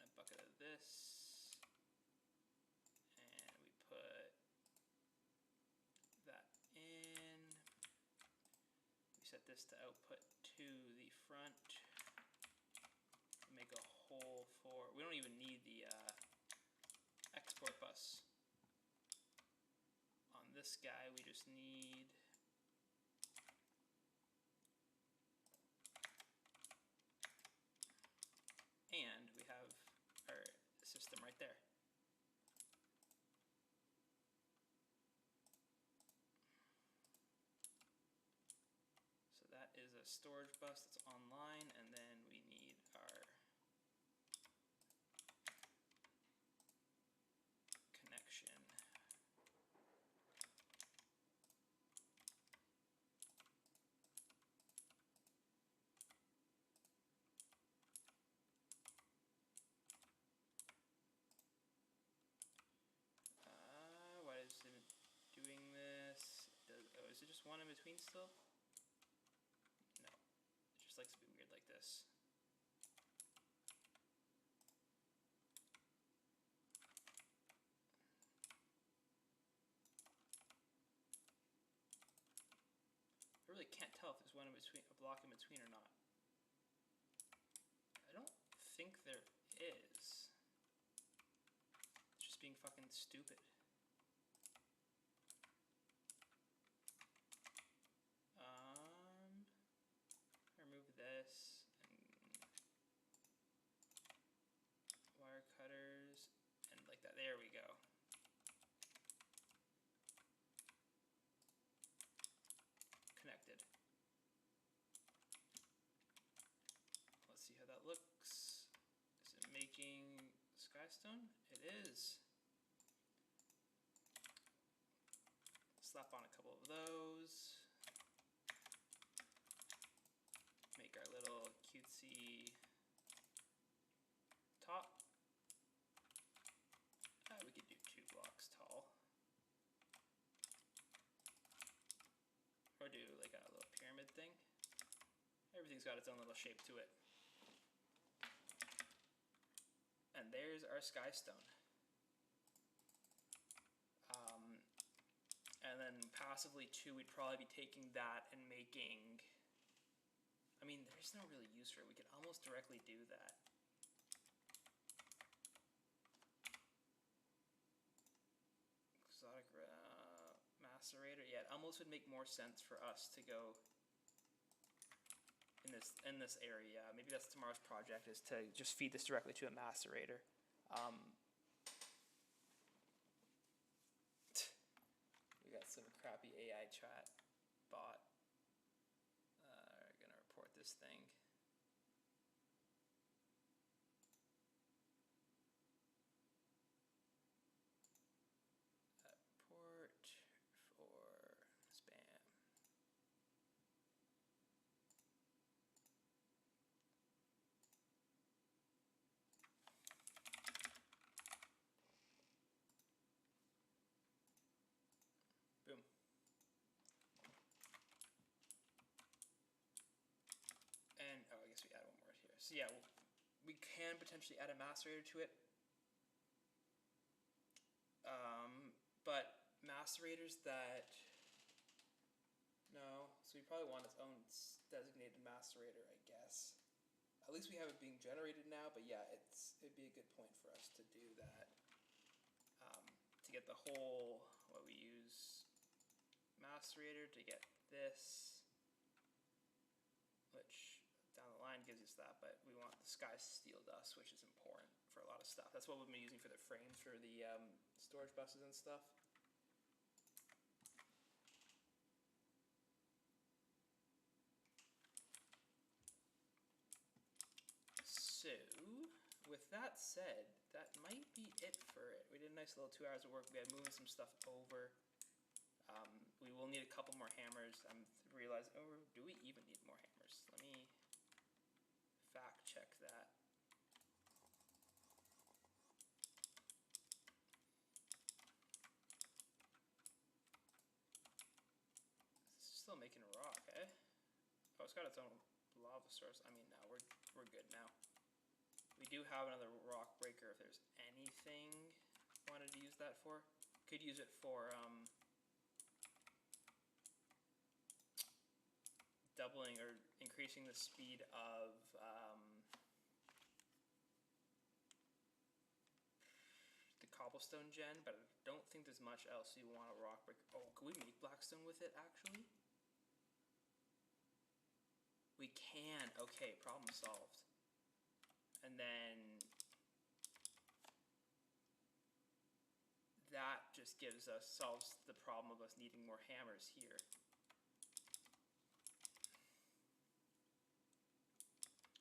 and a bucket of this, and we put that in. We set this to output to the front. Make a hole for, we don't even need the export bus on this guy, we just need and we have our system right there. So that is a storage bus that's online, and then we need our connection. Why is it doing this? Oh, is it just one in between still? No, it just likes to be weird like this. I really can't tell if there's one in between, a block in between or not. I don't think there is. It's just being fucking stupid. Remove this and wire cutters and like that. There we go. Connected. Let's see how that looks. Is it making skystone? It is. Slap on a couple of those. Make our little cutesy top. We could do 2 blocks tall. Or do like a little pyramid thing. Everything's got its own little shape to it. And there's our skystone. And then passively too, we'd probably be taking that and making, I mean, there's no really use for it. We could almost directly do that. Exotic macerator. Yeah, it almost would make more sense for us to go in this area. Maybe that's tomorrow's project, is to just feed this directly to a macerator. We got some crappy AI chat bot. We're gonna report this thing. Report for spam. Boom. And, oh, I guess we add one more here. So yeah, we can potentially add a macerator to it. But macerators that, no, so we probably want its own designated macerator, I guess. At least we have it being generated now, but yeah, it'd be a good point for us to do that. To get the whole, what we use, macerator to get this, which down the line gives us that, but we want the sky steel dust, which is important for a lot of stuff. That's what we've been using for the frames for the storage buses and stuff. So, with that said, that might be it for it. We did a nice little 2 hours of work. We had moving some stuff over. We will need a couple more hammers. I'm realizing, oh, do we even need more hammers? Let me fact check that. making rock, eh? Oh, it's got its own lava source. I mean, no, we're good now. We do have another rock breaker if there's anything wanted to use that for. Could use it for doubling or increasing the speed of the cobblestone gen, but I don't think there's much else you want a rock breaker. Oh, could we make blackstone with it actually? We can. Okay, problem solved. And then that just solves the problem of us needing more hammers here.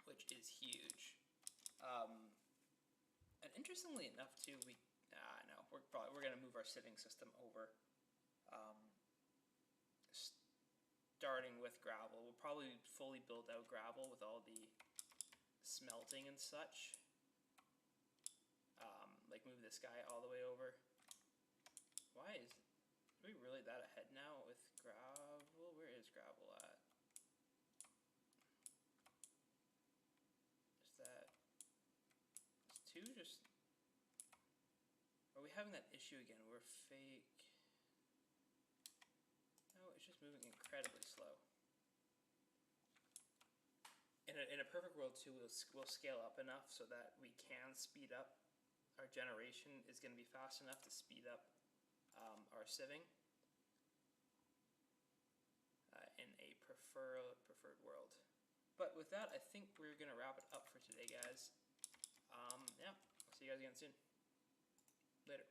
Which is huge. And interestingly enough too, no, we're gonna move our sitting system over. Starting with gravel. We'll probably fully build out gravel with all the smelting and such. Like move this guy all the way over. Are we really that ahead now with gravel? Where is gravel at? Is that... Is 2 just... Are we having that issue again? We're fake... No, it's just moving incredibly slow. In a perfect world too, we'll scale up enough so that we can speed up. Our generation is going to be fast enough to speed up our sieving in a preferred world. But with that, I think we're going to wrap it up for today, guys. Yeah, I'll see you guys again soon. Later.